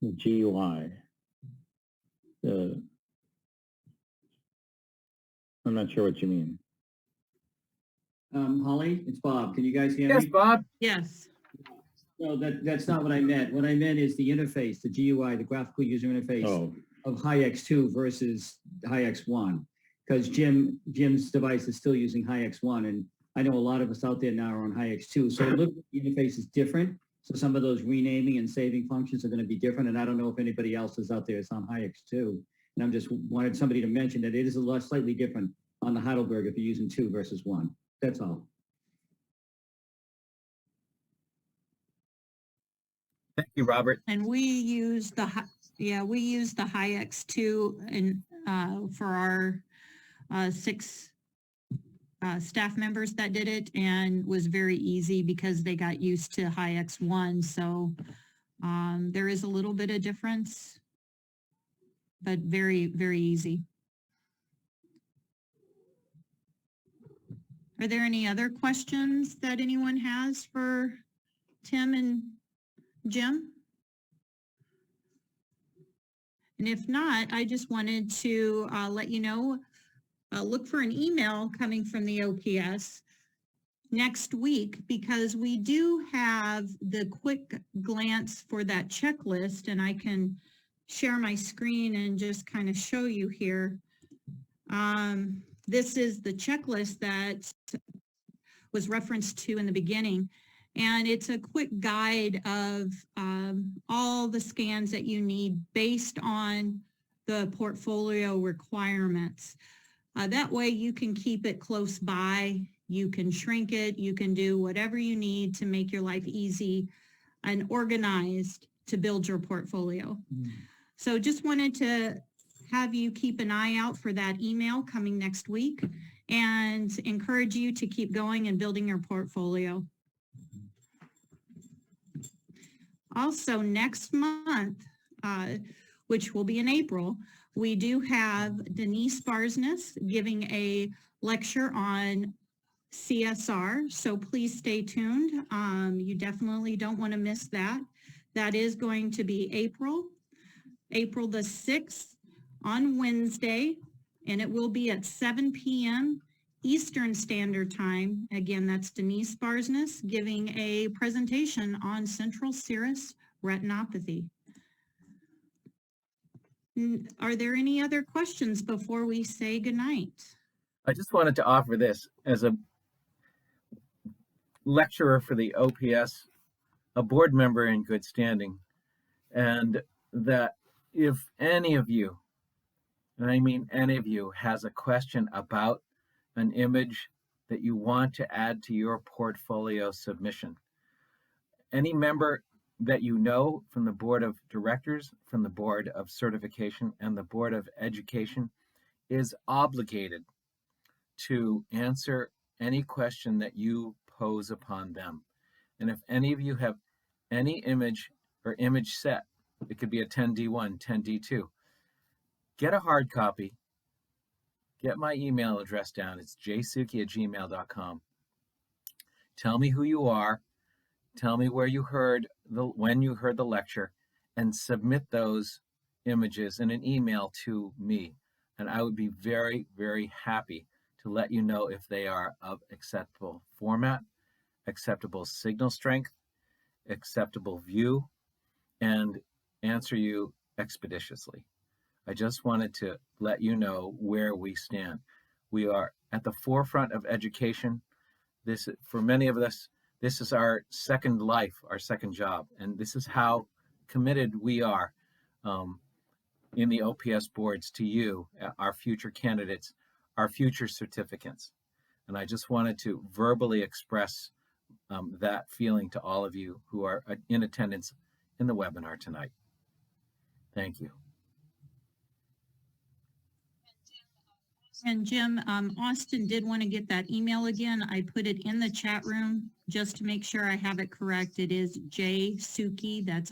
The GUI. I'm not sure what you mean. Holly, it's Bob. Can you guys hear Yes, me? Bob. Yes. No, that's not what I meant. What I meant is the interface, the GUI, the graphical user interface of HiX2 versus HiX1. Because Jim's device is still using HiX1, and I know a lot of us out there now are on HiX2. So it looks like the interface is different. So some of those renaming and saving functions are going to be different. And I don't know if anybody else is out there is on HiX2. And I'm just wanted somebody to mention that it is a lot slightly different on the Heidelberg if you're using 2 versus 1. That's all. Thank you, Robert. And we use the HiX2 and for our 6 staff members that did it, and was very easy because they got used to HiX1. So there is a little bit of difference, but very, very easy. Are there any other questions that anyone has for Tim and Jim? And if not, I just wanted to let you know, look for an email coming from the OPS next week, because we do have the quick glance for that checklist, and I can share my screen and just kind of show you here. This is the checklist that was referenced to in the beginning, and it's a quick guide of all the scans that you need based on the portfolio requirements. That way you can keep it close by, you can shrink it, you can do whatever you need to make your life easy and organized to build your portfolio. So just wanted to have you keep an eye out for that email coming next week, and encourage you to keep going and building your portfolio. Also next month, which will be in April, we do have Denise Barsness giving a lecture on CSR, so please stay tuned. You definitely don't want to miss that. That is going to be April the 6th on Wednesday, and it will be at 7 p.m. Eastern Standard Time. Again, that's Denise Barsness giving a presentation on central serous retinopathy. Are there any other questions before we say goodnight? I just wanted to offer this as a lecturer for the OPS, a board member in good standing, and that if any of you, and I mean any of you, has a question about an image that you want to add to your portfolio submission, any member that you know from the board of directors, from the board of certification, and the board of education is obligated to answer any question that you pose upon them. And if any of you have any image or image set, it could be a 10D1, 10D2, get a hard copy. Get my email address down. It's jsoque@gmail.com. Tell me who you are. Tell me where you heard when you heard the lecture, and submit those images in an email to me. And I would be very, very happy to let you know if they are of acceptable format, acceptable signal strength, acceptable view, and answer you expeditiously. I just wanted to let you know where we stand. We are at the forefront of education. This, for many of us, this is our second life, our second job, and this is how committed we are in the OPS boards to you, our future candidates, our future certificates. And I just wanted to verbally express that feeling to all of you who are in attendance in the webinar tonight. Thank you. And Jim, Austin did want to get that email again. I put it in the chat room just to make sure I have it correct. It is jsoque, that's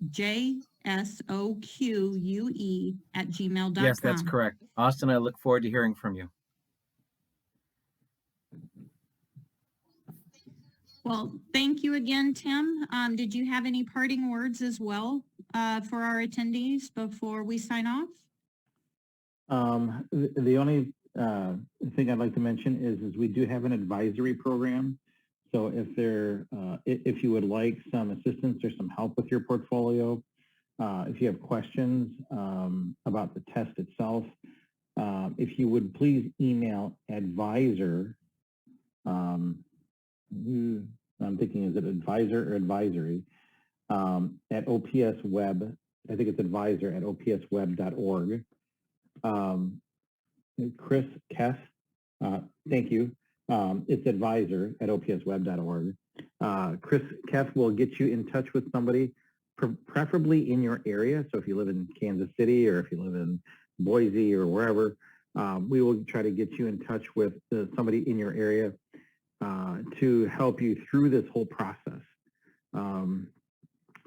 JSOQUE@gmail.com. Yes, that's correct. Austin, I look forward to hearing from you. Well, thank you again, Tim. Did you have any parting words as well for our attendees before we sign off? The only thing I'd like to mention is we do have an advisory program. So if you would like some assistance or some help with your portfolio, if you have questions about the test itself, if you would please email advisor, I'm thinking, is it advisor or advisory, at OPS Web, I think it's advisor at opsweb.org. Chris Kess, thank you. It's advisor at opsweb.org. Chris Kess will get you in touch with somebody, preferably in your area. So if you live in Kansas City or if you live in Boise or wherever, we will try to get you in touch with somebody in your area to help you through this whole process.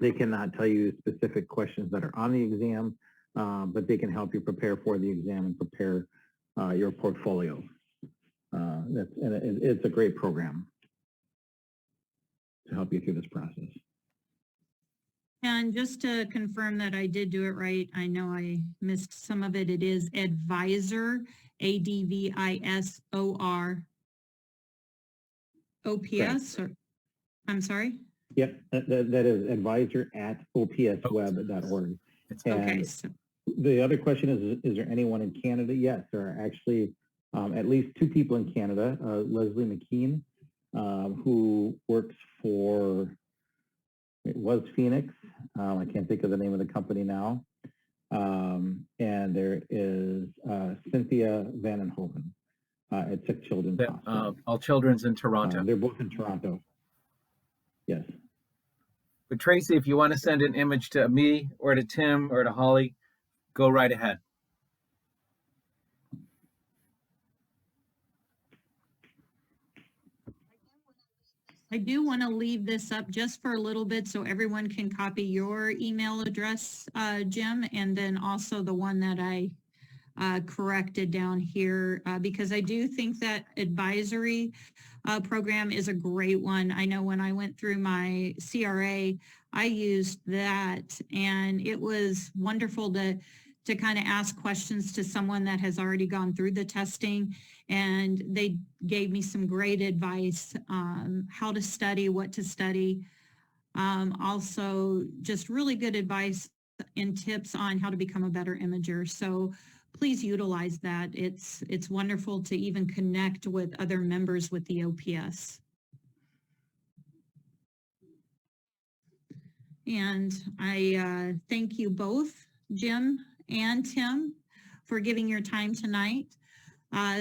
They cannot tell you specific questions that are on the exam, but they can help you prepare for the exam and prepare your portfolio. It's a great program to help you through this process. And just to confirm that I did do it right, I know I missed some of it. It is advisor, ADVISOR, OPS, or I'm sorry? Yep, that is advisor at opsweb.org. Okay. So the other question is there anyone in Canada? Yes, there are actually at least 2 people in Canada. Leslie McKean, who works for, it was Phoenix. I can't think of the name of the company now. And there is Cynthia Vandenhoven at Sick Children's Hospital. All Children's in Toronto. They're both in Toronto. Yes. But Tracy, if you want to send an image to me or to Tim or to Holly, go right ahead. I do want to leave this up just for a little bit so everyone can copy your email address, Jim, and then also the one that I corrected down here, because I do think that advisory program is a great one. I know when I went through my CRA, I used that, and it was wonderful to kind of ask questions to someone that has already gone through the testing, and they gave me some great advice, how to study, what to study. Also just really good advice and tips on how to become a better imager. So please utilize that. It's wonderful to even connect with other members with the OPS. And I thank you both, Jim and Tim, for giving your time tonight.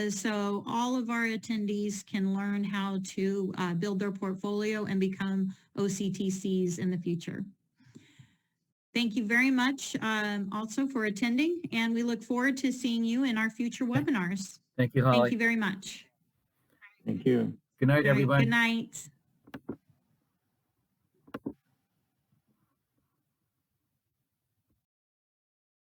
So all of our attendees can learn how to build their portfolio and become OCTCs in the future. Thank you very much also for attending, and we look forward to seeing you in our future webinars. Thank you, Holly. Thank you very much. Thank you. Good night, everybody. Good night.